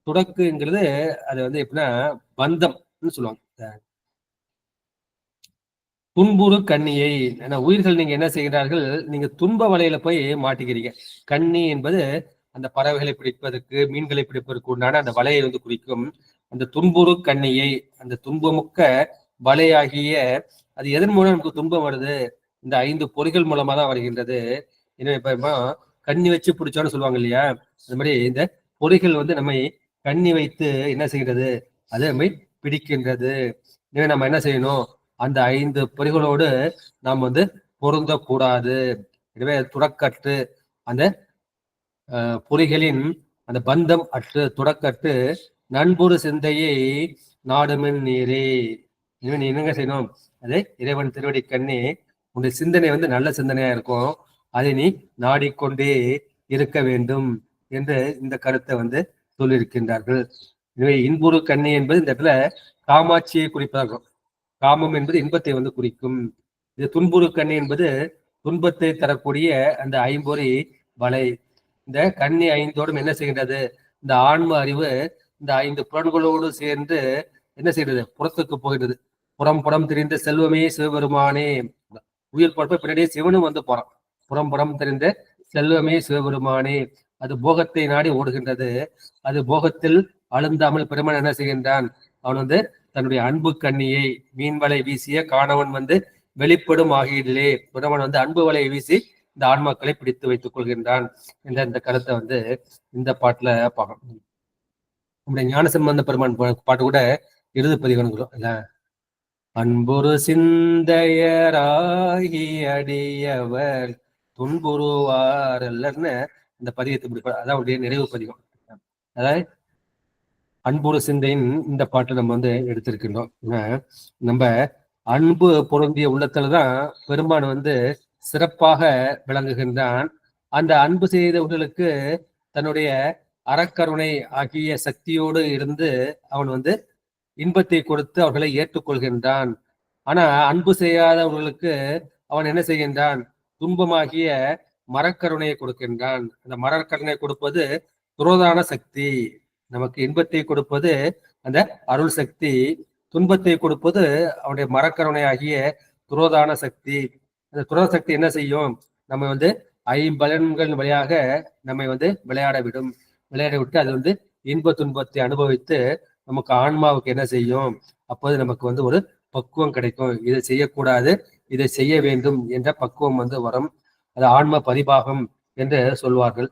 தொடக்குங்கிறது அது வந்து எப்படின்னா பந்தம்னு சொல்லுவாங்க. துன்புறு கண்ணியை, உயிர்கள் நீங்க என்ன செய்கிறார்கள்? நீங்க துன்ப வலையில போய் மாட்டிக்கிறீங்க. கண்ணி என்பது அந்த பறவைகளை பிடிப்பதற்கு, மீன்களை பிடிப்பதற்கு உண்டான அந்த வலையை வந்து குறிக்கும். அந்த துன்புறு கண்ணியை, அந்த துன்பமுக்க வலையாகிய, அது எதன் மூலம் நமக்கு துன்பம் வருது? இந்த 5 பொறிகள் மூலமா தான் வருகின்றது. எனவே இப்ப கண்ணி வச்சு பிடிச்சோன்னு சொல்லுவாங்க இல்லையா, அது மாதிரி இந்த பொறிகள் வந்து நம்மை கண்ணி வைத்து என்ன செய்கிறது? அது நம்மை பிடிக்கின்றது. எனவே நம்ம என்ன செய்யணும்? அந்த 5 பொறிகளோடு நாம் வந்து பொருந்தக்கூடாது. எனவே துடக்கற்று அந்த பொறிகளின் அந்த பந்தம் அற்று துடக்கற்று நண்புறு சிந்தையை நாடுமின் நீரே. இனிமே நீ என்னங்க செய்யணும்? அதை இறைவன் திருவடி கண்ணி, உன்னுடைய சிந்தனை வந்து நல்ல சிந்தனையா இருக்கும், அதை நீ நாடிக்கொண்டே இருக்க வேண்டும் என்று இந்த கருத்தை வந்து சொல்லியிருக்கின்றார்கள். எனவே இன்புறு கண்ணி என்பது இந்த இடத்துல காமாட்சியை குறிப்பதாகும். காமம் என்பது இன்பத்தை வந்து குறிக்கும். இது துன்புறு கண்ணி என்பது துன்பத்தை தரக்கூடிய அந்த 5 பொறி வலை. இந்த கண்ணி 5ஓடும் என்ன செய்கின்றது? இந்த ஆன்ம அறிவு இந்த 5 புலன்களோடு சேர்ந்து என்ன செய்யறது? புறத்துக்கு போகின்றது. புறம் தெரிந்த செல்வமே சிவபெருமானே. உயிர் பொறுப்ப பின்னாடியே சிவனும் வந்து போறான். புறம் தெரிந்த செல்வமே சிவபெருமானே. அது போகத்தை நாடி ஓடுகின்றது. அது போகத்தில் அழுந்தாமல் பெருமான் என்ன செய்கின்றான்? அவன் வந்து தன்னுடைய அன்பு கண்ணியை மீன் வலை வீசிய காணவன் வந்து வெளிப்படும் ஆகியிலே பெருமான் வந்து அன்பு வலையை வீசி இந்த ஆன்மாக்களை பிடித்து வைத்துக் கொள்கின்றான் என்ற இந்த கருத்தை வந்து இந்த பாட்டுல பார்க்கணும். நம்முடைய ஞான சம்பந்த பெருமான் பாட்டு கூட இறுதி பதிவனுங்களும் இல்ல, அன்புரு சிந்தையராகி அடியவர் துன்புறுவார் அல்லன்னு இந்த பதியத்தை முடிப்பார். அதான் அவருடைய நிறைவு பதிகம். அதாவது அன்புரு சிந்தையின் இந்த பாட்டை நம்ம வந்து எடுத்திருக்கின்றோம். நம்ம அன்பு பொருந்திய உள்ளத்துலதான் பெருமான் வந்து சிறப்பாக விளங்குகின்றான். அந்த அன்பு செய்தவர்களுக்கு தன்னுடைய அறக்கருணை ஆகிய சக்தியோடு இருந்து அவன் வந்து இன்பத்தை கொடுத்து அவர்களை ஏற்றுக்கொள்கின்றான். ஆனா அன்பு செய்யாதவர்களுக்கு அவன் என்ன செய்கின்றான்? துன்பமாகிய மரக்கருணையை கொடுக்கின்றான். அந்த மரக்கருணை கொடுப்பது துரோதான சக்தி. நமக்கு இன்பத்தை கொடுப்பது அந்த அருள் சக்தி, துன்பத்தை கொடுப்பது அவனுடைய மரக்கருணை ஆகிய துரோதான சக்தி. அந்த துரோத சக்தி என்ன செய்யும்? நம்ம வந்து 5 வழியாக நம்மை வந்து விளையாட விட்டு அது வந்து இன்ப துன்பத்தை அனுபவித்து நமக்கு ஆன்மாவுக்கு என்ன செய்யும்? அப்போது நமக்கு வந்து ஒரு பக்குவம் கிடைக்கும். இதை செய்யக்கூடாது, இதை செய்ய வேண்டும் என்ற பக்குவம் வந்து வரும். அது ஆன்ம பரிபாகம் என்று சொல்வார்கள்.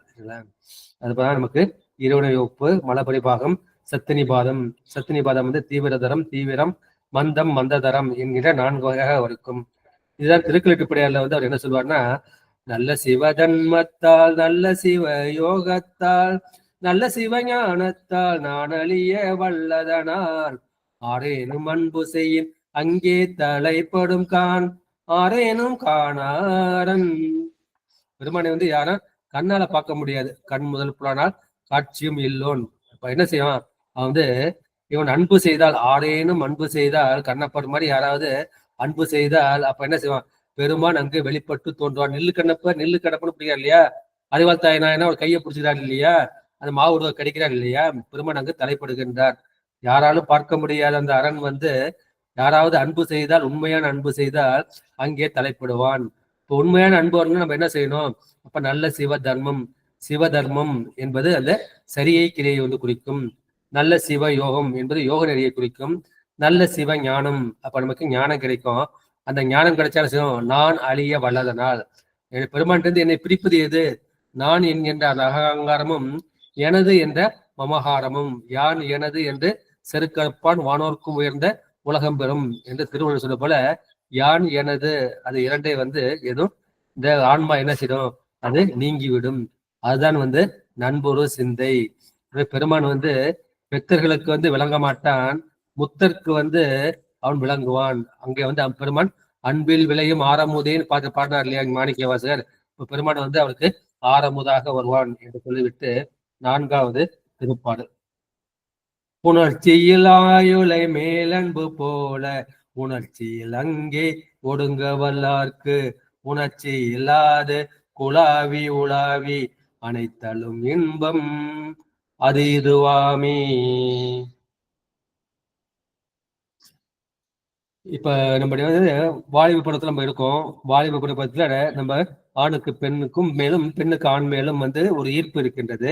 அதுதான் நமக்கு இருவனை ஒப்பு, மலபரிபாகம், சத்தினிபாதம். சத்தினிபாதம் வந்து தீவிரதரம், தீவிரம், மந்தம், மந்ததரம் என்கிற 4 வகையாக இருக்கும். இதுதான் திருக்கலிட்டுப்படியார்ல வந்து அவர் என்ன சொல்வார்னா, நல்ல சிவஜன்மத்தால் நல்ல சிவ யோகத்தால் நல்ல சிவஞானத்தால் நான் அழிய வல்லதனால் ஆரேனும் அன்பு செய்யின் அங்கே தலைப்படும் கான் ஆரேனும் காணாரன். பெருமானை வந்து யாரும் கண்ணால பார்க்க முடியாது. கண் முதல் புலனால் காட்சியும் இல்லோன். இப்ப என்ன செய்வான்? அவன் வந்து இவன் அன்பு செய்தால், ஆரேனும் அன்பு செய்தால், கண்ணப்பர் மாதிரி யாராவது அன்பு செய்தால் அப்ப என்ன செய்வான்? பெருமான் அங்கு வெளிப்பட்டு தோன்றுவான். நெல்லு கண்ணப்பன்னு பிடிக்காரு இல்லையா, அறிவாள் தாயினா ஒரு கையை பிடிச்சிக்கிறார் இல்லையா, அந்த மாவுருவ கடிக்கிறார் இல்லையா, பெருமான் அங்கு தலைப்படுகின்றார். யாராலும் பார்க்க முடியாத அந்த அரண் வந்து யாராவது அன்பு செய்தால், உண்மையான அன்பு செய்தால் அங்கே தலைப்படுவான். இப்போ உண்மையான அன்பு வரணும், நம்ம என்ன செய்யணும்? அப்ப நல்ல சிவ தர்மம் என்பது அந்த சரியை கிரியை வந்து குறிக்கும். நல்ல சிவ யோகம் என்பது யோக நெறியை குறிக்கும். நல்ல சிவ ஞானம், அப்ப நமக்கு ஞானம் கிடைக்கும். அந்த ஞானம் கிடைச்சாலும் செய்யும், நான் அழிய வல்லதனால். பெருமான் என்னை பிரிப்பது எது? நான் என்கின்ற அந்த அகங்காரமும், எனது என்ற மமகாரமும். யான் எனது என்று செருக்கற்பான் வானோர்க்கும் உயர்ந்த உலகம் பெறும் என்று திருவள்ளுவர் சொல்ல போல, யான் எனது அது இரண்டை வந்து எதுவும் இந்த ஆன்மா என்ன செய்யும், அது நீங்கிவிடும். அதுதான் வந்து நண்பொரு சிந்தை. பெருமான் வந்து பெத்தர்களுக்கு வந்து விளங்க மாட்டான், முத்தருக்கு வந்து அவன் விளங்குவான். அங்கே வந்து அவன் பெருமான் அன்பில் விளையும் ஆரமுதேன்னு பாடினார் இல்லையா மாணிக்க வாசகர். இப்ப பெருமான் வந்து அவனுக்கு ஆரமுதாக வருவான் என்று சொல்லிவிட்டு 4வது திருப்பாடு. புணர்ச்சியில் ஆயுளை மேலன்பு போல உணர்ச்சியில் அங்கே ஒடுங்க வல்லார்க்கு உணர்ச்சி இல்லாது குழாவி உலாவி அனைத்தலும் இன்பம் அது இதுவாமே. இப்ப நம்முடைய வந்து வாலிப படத்துல நம்ம இருக்கோம். வாலிப படத்துல நம்ம ஆணுக்கு பெண்ணுக்கும் மேலும் பெண்ணுக்கு ஆண் மேலும் வந்து ஒரு ஈர்ப்பு இருக்கின்றது.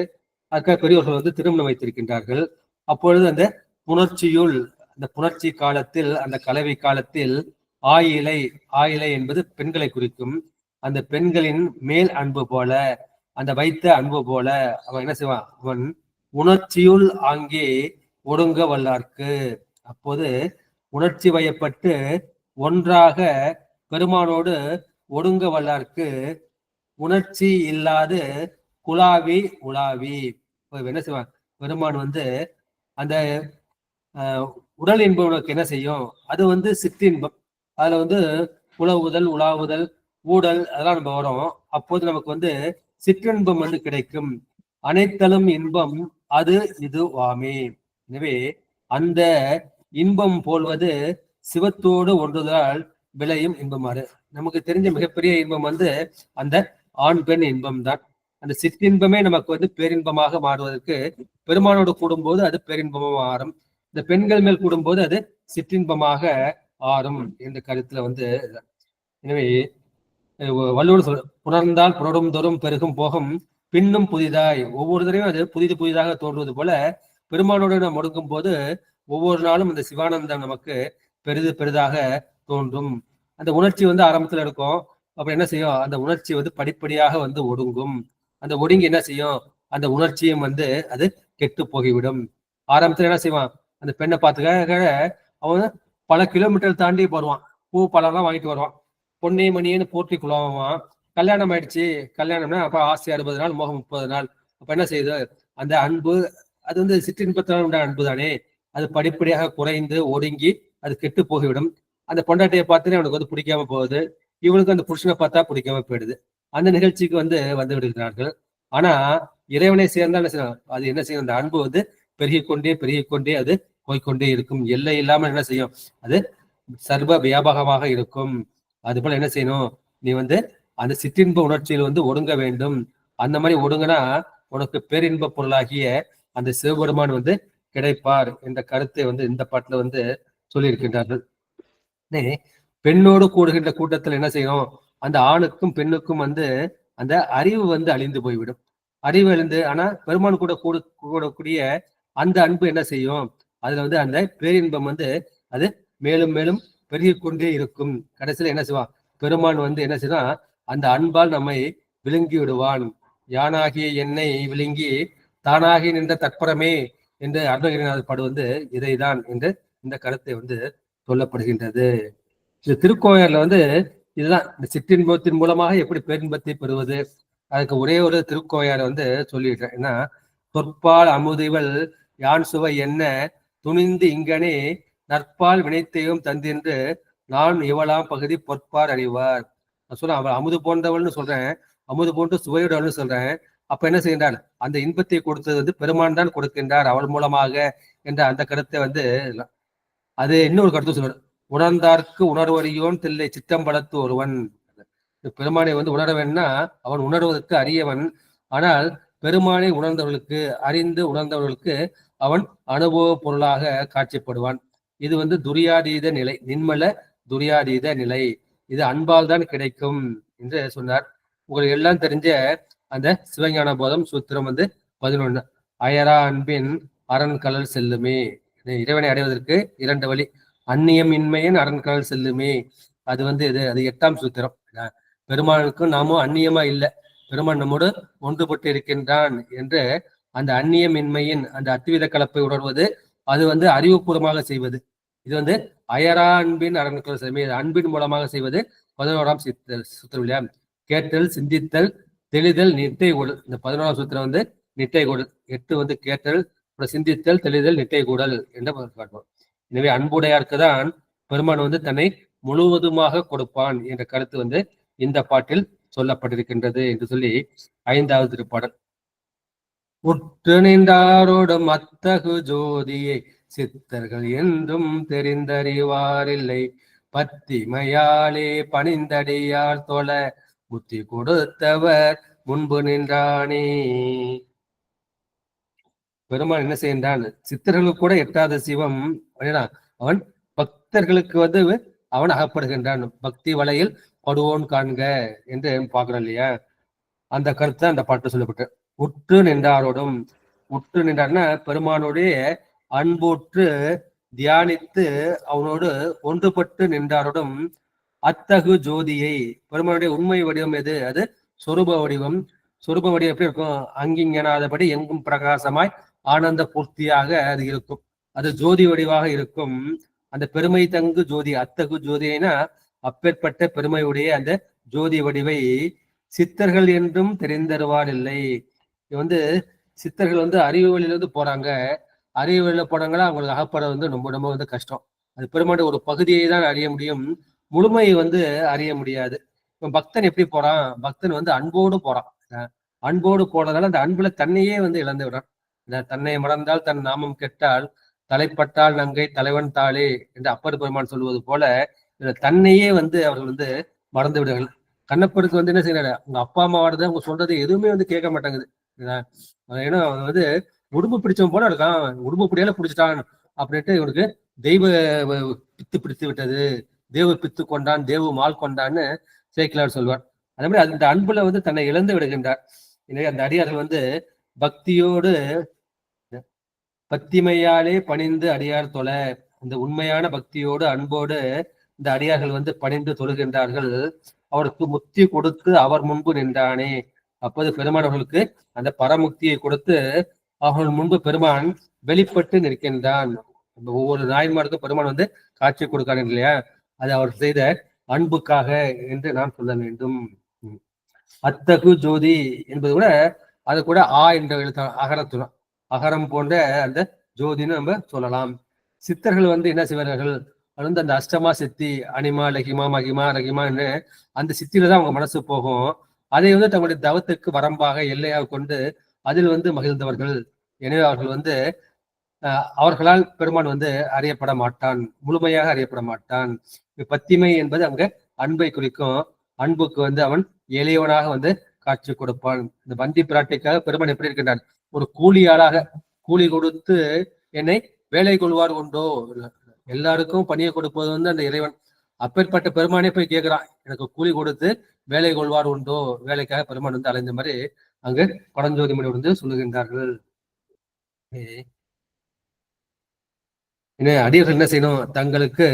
அதுக்காக பெரியவர்கள் வந்து திருமணம் வைத்திருக்கின்றார்கள். அப்பொழுது அந்த புணர்ச்சி காலத்தில், அந்த கலவை காலத்தில் ஆயிலை என்பது பெண்களை குறிக்கும். அந்த பெண்களின் மேல் அன்பு போல, அந்த வைத்த அன்பு போல அவன் என்ன செய்வான், அவன் உணர்ச்சியுள் அங்கே ஒடுங்க வல்லார்க்கு. அப்போது உணர்ச்சி வயப்பட்டு ஒன்றாக பெருமானோடு ஒடுங்க வல்லார்க்கு உணர்ச்சி இல்லாது குழாவி உலாவி. என்ன செய்வான் பெருமான் வந்து அந்த உடல் இன்பம் உனக்கு என்ன செய்யும், அது வந்து சிற்றின்பம். அதுல வந்து உழவுதல், உலாவுதல், ஊடல் அதெல்லாம் நம்ம வரும். அப்போது நமக்கு வந்து சிற்றின்பம் வந்து கிடைக்கும். அனைத்தலும் இன்பம் அது இது வாமே. எனவே அந்த இன்பம் போல்வது சிவத்தோடு ஒன்றுதலால் விளையும் இன்பமாறு. நமக்கு தெரிஞ்ச மிகப்பெரிய இன்பம் வந்து அந்த ஆண் பெண் இன்பம் தான். அந்த சிற்றின்பமே நமக்கு வந்து பேரின்பமாக மாறுவதற்கு பெருமானோடு கூடும்போது அது பேரின்பமாக ஆறும். இந்த பெண்கள் மேல் கூடும்போது அது சிற்றின்பமாக ஆறும் என்ற கருத்துல வந்து. எனவே வள்ளுவர் சொல், புணர்ந்தால் புணரும் தோறும் பெருகும் போகும் பின்னும் புதிதாய். ஒவ்வொரு தடவையும் அது புதிதாக தோன்றுவது போல பெருமானோடு நாம் ஒடுங்கும் போது ஒவ்வொரு நாளும் இந்த சிவானந்தம் நமக்கு பெரிதாக தோன்றும். அந்த உணர்ச்சி வந்து ஆரம்பத்துல இருக்கும். அப்ப என்ன செய்யும், அந்த உணர்ச்சி வந்து படிப்படியாக வந்து ஒடுங்கும். அந்த ஒடுங்கி என்ன செய்யும், அந்த உணர்ச்சியும் வந்து அது கெட்டு போகிவிடும். ஆரம்பத்துல என்ன செய்வான், அந்த பெண்ணை பார்த்துக்க அவன் பல கிலோமீட்டர் தாண்டி வருவான், பூ பழம்லாம் வாங்கிட்டு வருவான், பொன்னே மணியன்னு போற்றி குழாவான். கல்யாணம் ஆயிடுச்சு, கல்யாணம்னா அப்ப ஆசை 60 நாள், மோகம் 30 நாள். அப்ப என்ன செய்யுது, அந்த அன்பு அது வந்து சிற்றின்பத்தினால் உண்டான அன்பு தானே, அது படிப்படியாக குறைந்து ஒடுங்கி அது கெட்டு போகிவிடும். அந்த பொண்டாட்டியை பார்த்துட்டு அவனுக்கு வந்து பிடிக்காம போகுது, இவனுக்கு அந்த புருஷனை பார்த்தா பிடிக்காம போயிடுது. அந்த நிகழ்ச்சிக்கு வந்து விடுகிறார்கள். ஆனா இறைவனை சேர்ந்தா என்ன செய்யணும், அது என்ன செய்யும், அந்த அன்பு வந்து பெருகிக்கொண்டே அது போய்கொண்டே இருக்கும். எல்லை இல்லாமல் என்ன செய்யும், அது சர்வ வியாபகமாக இருக்கும். அது போல என்ன செய்யணும், நீ வந்து அந்த சிற்றின்ப உணர்ச்சியில் வந்து ஒடுங்க வேண்டும். அந்த மாதிரி ஒடுங்கினா உனக்கு பேரின்ப பொருளாகிய அந்த சிவபெருமான் வந்து கிடைப்பார் என்ற கருத்தை வந்து இந்த பாட்டுல வந்து சொல்லியிருக்கின்றார்கள். பெண்ணோடு கூடுகின்ற கூட்டத்தில் என்ன செய்யணும், அந்த ஆணுக்கும் பெண்ணுக்கும் வந்து அந்த அறிவு வந்து அழிந்து போய்விடும். அறிவு அழிந்து, ஆனா பெருமான் கூடக்கூடிய அந்த அன்பு என்ன செய்யும், அதுல வந்து அந்த பேரின்பம் வந்து அது மேலும் மேலும் பெருகிக்கொண்டே இருக்கும். கடைசியில என்ன செய்வான் பெருமான் வந்து என்ன செய்வான், அந்த அன்பால் நம்மை விழுங்கி விடுவான். யானாகிய என்னை விழுங்கி தானாகி நின்ற தற்பரமே என்று அருணகிரிநாதர் பாடு வந்து இதைதான் என்று இந்த கருத்தை வந்து சொல்லப்படுகின்றது. இந்த திருக்கோயில வந்து இதுதான், இந்த சிற்றின்பத்தின் மூலமாக எப்படி பேரின்பத்தை பெறுவது, அதுக்கு ஒரே ஒரு திருக்கோயாரை வந்து சொல்லிடுறேன். ஏன்னா, சொற்பால் அமுதிவள் யான் சுவை என்ன துணிந்து இங்கனே நற்பால் வினைத்தையும் தந்தின்று நான் இவளாம் பகுதி பொற்பார் அறிவார். நான் சொல்றேன், அவள் அமுது போன்றவள்னு சொல்றேன், அமுது போன்று சுவையுடவள்னு சொல்றேன். அப்ப என்ன செய்கின்றார், அந்த இன்பத்தை கொடுத்தது வந்து பெருமான் தான் கொடுக்கின்றார் அவள் மூலமாக என்ற அந்த கருத்தை வந்து அது இன்னொரு கருத்து சொல்றார். உணர்ந்தார்க்கு உணர்வறியோன் தில்லை சித்தம்பலத்து ஒருவன். பெருமானை வந்து உணர வேணும்னா அவன் உணர்வதற்கு அறியவன். ஆனால் பெருமானை உணர்ந்தவர்களுக்கு, அறிந்து உணர்ந்தவர்களுக்கு அவன் அனுபவ பொருளாக காட்சிப்படுவான். இது வந்து துரியாதீத நிலை, நின்மல துரியாதீத நிலை. இது அன்பால் தான் கிடைக்கும் என்று சொன்னார். உங்களுக்கு எல்லாம் தெரிஞ்ச அந்த சிவஞான போதம் சூத்திரம் வந்து 11. அயரா அன்பின் அரண்கலல் செல்லுமே. இறைவனை அடைவதற்கு 2 வழி. அந்நியம் இன்மையின் அரண்கலல் செல்லுமே. அது வந்து அது 8ஆம் சூத்திரம். பெருமானுக்கும் நாமும் அந்நியமா இல்லை, பெருமான் நம்மோடு ஒன்றுபட்டு இருக்கின்றான் என்று அந்த அந்நியமின்மையின் அந்த அத்வித கலப்பை உணர்வது, அது வந்து அறிவுபூர்வமாக செய்வது. இது வந்து அயரா அன்பின் அரண்கள் செல்லுமே, அன்பின் மூலமாக செய்வது 11ஆம் சூத்திரம் இல்லையா? கேட்டல், சிந்தித்தல், தெளிதல், நிட்டை கூடல். இந்த 11ஆம் சூத்திரம் வந்து நிட்டை கூடல். 8 வந்து கேட்டல், சிந்தித்தல், தெளிதல், நிட்டை கூடல் என்று காட்டுவோம். எனவே அன்புடையாருக்கு தான் பெருமான் வந்து தன்னை முழுவதுமாக கொடுப்பான் என்ற கருத்து வந்து இந்த பாட்டில் சொல்லப்பட்டிருக்கின்றது என்று சொல்லி 5வது திருப்பாடல். உற்று நின்றாரோடும் அத்தகு ஜோதியை சித்தர்கள் என்றும் தெரிந்தறிவாரில்லை, பத்திமையாலே பணிந்தடியார் தொழ புத்தி கொடுத்தவர் முன்பு நின்றானே. பெருமான் என்ன செய்கின்றான்? சித்தர்களுக்கு கூட எட்டாத சிவம் அவன் பக்தர்களுக்கு வந்து அவன் அகப்படுகின்றான். பக்தி வலையில் படுவோன் காண்க என்று பார்க்கிறோம் இல்லையா? அந்த கருத்தை அந்த பாட்டு சொல்லப்பட்டு. உற்று நின்றாரோடும், உற்று நின்றார்னா பெருமானுடைய அன்புற்று தியானித்து அவனோடு ஒன்றுபட்டு நின்றாரோடும் அத்தகு ஜோதியை, பெருமானுடைய உண்மை வடிவம் எது? அது சொரூப வடிவம். சொரூப வடிவம் எப்படி இருக்கும்? அங்கிங்கனாதபடி எங்கும் பிரகாசமாய் ஆனந்த பூர்த்தியாக அது இருக்கும். அது ஜோதி வடிவாக இருக்கும். அந்த பெருமை தங்கு ஜோதி, அத்தகு ஜோதினா அப்பேற்பட்ட பெருமையுடைய அந்த ஜோதி வடிவை சித்தர்கள் என்றும் தெரிந்தருவார் இல்லை. இது வந்து சித்தர்கள் வந்து அறிவு வழியிலிருந்து போறாங்க, அறிவு வழியில போனாங்கன்னா அவங்களுக்கு அகப்பட வந்து ரொம்ப ரொம்ப வந்து கஷ்டம். அது பெருமானுடைய ஒரு பகுதியை தான் அறிய முடியும், முழுமையை வந்து அறிய முடியாது. இப்ப பக்தன் எப்படி போறான்? பக்தன் வந்து அன்போடு போறான். அன்போடு போனதால அந்த அன்புல தன்னையே வந்து இழந்து விடான். தன்னை மறந்தால் தன் நாமம் கெட்டால் தலைப்பட்டால் நங்கை தலைவன் தாளே என்று அப்பர் பெருமான் சொல்வது போல தன்னையே வந்து அவர்கள் வந்து மறந்து விடுவார்கள். கண்ணப்பருக்கு வந்து என்ன செய்யறாரு? உங்க அப்பா அம்மாவோட அவங்க சொல்றது எதுவுமே வந்து கேட்க மாட்டாங்குது. ஏன்னா அவன் வந்து உடும்பு பிடிச்சவன் போல இருக்கான், உடும்பு பிடியால பிடிச்சிட்டான் அப்படின்ட்டு இவனுக்கு தெய்வ பித்து பிடித்து விட்டது, தேவ பித்து கொண்டான், தேவ மால் கொண்டான்னு சேக்கிலார் சொல்வார். அதே மாதிரி அந்த அன்புல வந்து தன்னை இழந்து விடுகின்றார். எனவே அந்த அடியார்கள் வந்து பக்தியோடு பத்திமையாலே பணிந்து அடியார் தொழ, இந்த உண்மையான பக்தியோடு அன்போடு இந்த அடியார்கள் வந்து பணிந்து தொழுகின்றார்கள். அவருக்கு முக்தி கொடுத்து அவர் முன்பு நின்றானே. அப்போது பெருமான் அவர்களுக்கு அந்த பரமுக்தியை கொடுத்து அவர்கள் முன்பு பெருமான் வெளிப்பட்டு நிற்கின்றான். ஒவ்வொரு நாயன்மாருக்கும் பெருமான் வந்து காட்சி கொடுக்காரு இல்லையா? அது அவர் செய்த அன்புக்காக என்று நாம் சொல்ல வேண்டும். அத்தகு ஜோதி என்பது கூட அது கூட என்ற எழுத்த அகரத்துடன் அகரம் போன்ற அந்த ஜோதின்னு நம்ம சொல்லலாம். சித்தர்கள் வந்து என்ன செய்வார்கள்? வந்து அந்த அஷ்டமா சித்தி, அனிமா லகிமா மகிமா ரகிமான்னு அந்த சித்தியில தான் அவங்க மனசு போகும். அதை வந்து தங்களுடைய தவத்துக்கு வரம்பாக எல்லையாக கொண்டு அதில் வந்து மகிழ்ந்தவர்கள். எனவே அவர்கள் வந்து அவர்களால் பெருமான் வந்து அறியப்பட மாட்டான், முழுமையாக அறியப்பட மாட்டான். பத்திமை என்பது அங்க அன்பை குறிக்கும். அன்புக்கு வந்து அவன் எளியவனாக வந்து காட்சி கொடுப்பான். இந்த பந்தி பிராட்டிக்காக பெருமான் எப்படி இருக்கின்றான்? ஒரு கூலியாளாக கூலி கொடுத்து என்னை வேலை கொள்வார் உண்டோ? எல்லாருக்கும் பணியை கொடுப்பது வந்து அந்த இறைவன். அப்பேற்பட்ட பெருமானே போய் கேட்கிறான், எனக்கு கூலி கொடுத்து வேலை கொள்வார் உண்டோ? வேலைக்காக பெருமான் வந்து அலைந்த மாதிரி அங்கு பரஞ்சோதி மணி வந்து சொல்லுகின்றார்கள். அடியர்கள் என்ன செய்யணும்? தங்களுக்கு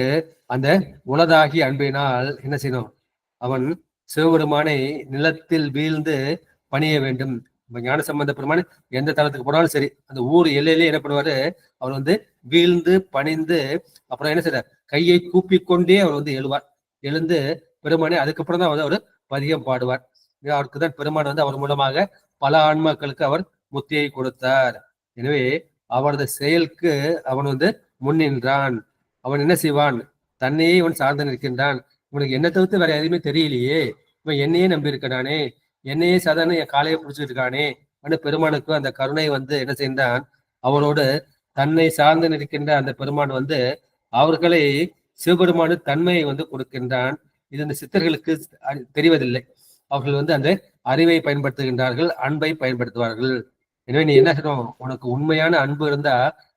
அந்த உளதாகி அன்பினால் என்ன செய்யணும்? அவன் சிவபெருமானை நிலத்தில் வீழ்ந்து பணிய வேண்டும். ஞான சம்பந்த பெருமான் எந்த தளத்துக்கு போனாலும் சரி, அந்த ஊர் எல்லையிலே என்ன பண்ணுவாரு? அவர் வந்து வீழ்ந்து பணிந்து அப்புறம் என்ன செய்யறார்? கையை கூப்பிக்கொண்டே அவர் வந்து எழுவார். எழுந்து பெருமானை அதுக்கப்புறம் தான் வந்து அவர் பதிகம் பாடுவார். அவருக்கு தான் பெருமான் வந்து அவர் மூலமாக பல ஆன்மாக்களுக்கு அவர் முத்தியை கொடுத்தார். எனவே அவரது செயலுக்கு அவன் வந்து முன்னின்றான். அவன் என்ன செய்வான்? தன்னையே இவன் சார்ந்து நிற்கின்றான். இவனுக்கு என்ன தவிர்த்து வேற எதுவுமே தெரியலையே, இவன் என்னையே நம்பி இருக்கிறானே, என்னையே சாதாரண என் காலையை பிடிச்சிட்டு இருக்கானே அப்படின்னு பெருமானுக்கு அந்த கருணை வந்து என்ன செய்தான்? அவரோடு தன்னை சார்ந்து நிற்கின்ற அந்த பெருமான் வந்து அவர்களை சிவபெருமானு தன்மையை வந்து கொடுக்கின்றான். இது இந்த சித்தர்களுக்கு தெரிவதில்லை. அவர்கள் வந்து அந்த அறிவை பயன்படுத்துகின்றார்கள், அன்பை பயன்படுத்துவார்கள். எனவே நீ என்ன செய்யணும், உனக்கு உண்மையான அன்பு இருந்தா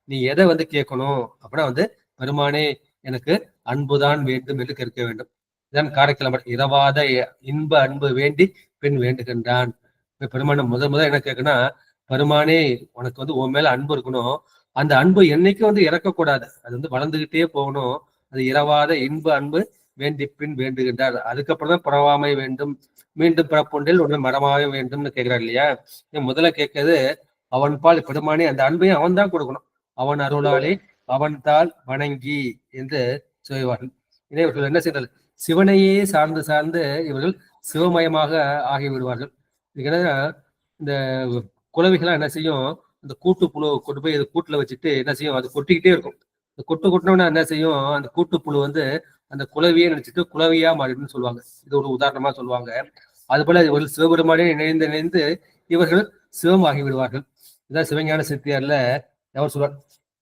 நீ எதை வந்து கேட்கணும் அப்படின்னா வந்து பெருமானே எனக்கு அன்புதான் வேண்டும் என்று கேட்க வேண்டும். இதான் காரைக்கிழமை இரவாத இன்ப அன்பு வேண்டி பெண் வேண்டுகின்றான். பெருமான முதல் என்ன கேட்கணும்னா, பெருமானே உனக்கு வந்து உன் மேல அன்பு இருக்கணும், அந்த அன்பு என்னைக்கும் வந்து இறக்கக்கூடாது, அது வந்து வளர்ந்துகிட்டே போகணும். அது இரவாத இன்ப அன்பு வேண்டி பின் வேண்டுகின்றார். அதுக்கப்புறம் தான் பிறவாமை வேண்டும், மீண்டும் பிறப்புண்டில் ஒன்று மரமாக வேண்டும்னு கேட்கிறார் இல்லையா. முதல்ல கேட்கறது அவன் பால் பெருமானே, அந்த அன்பையும் அவன் தான் கொடுக்கணும். அவன் அருளாலே அவன் தாள் வணங்கி என்று சொல்வார்கள். இதே இவர்கள் என்ன செய்தார்கள், சிவனையே சார்ந்து சார்ந்து இவர்கள் சிவமயமாக ஆகிவிடுவார்கள். என்னன்னா இந்த குளவிகள்லாம் என்ன செய்யும், இந்த கூட்டு புழு கொண்டு போய் கூட்டுல வச்சுட்டு என்ன செய்யும், அது கொட்டிக்கிட்டே இருக்கும். இந்த கொட்டினோன்னா என்ன செய்யும், அந்த கூட்டுப்புழு வந்து அந்த குளவியே நினைச்சிட்டு குளவியா மாறிடுன்னு சொல்லுவாங்க. இது ஒரு உதாரணமா சொல்லுவாங்க. அது போல இவர்கள் சிவபெருமானே இணைந்து இணைந்து இவர்கள் சிவம் ஆகி விடுவார்கள். இதான் சிவஞான சித்தியார்ல அவர் சொல்வார்,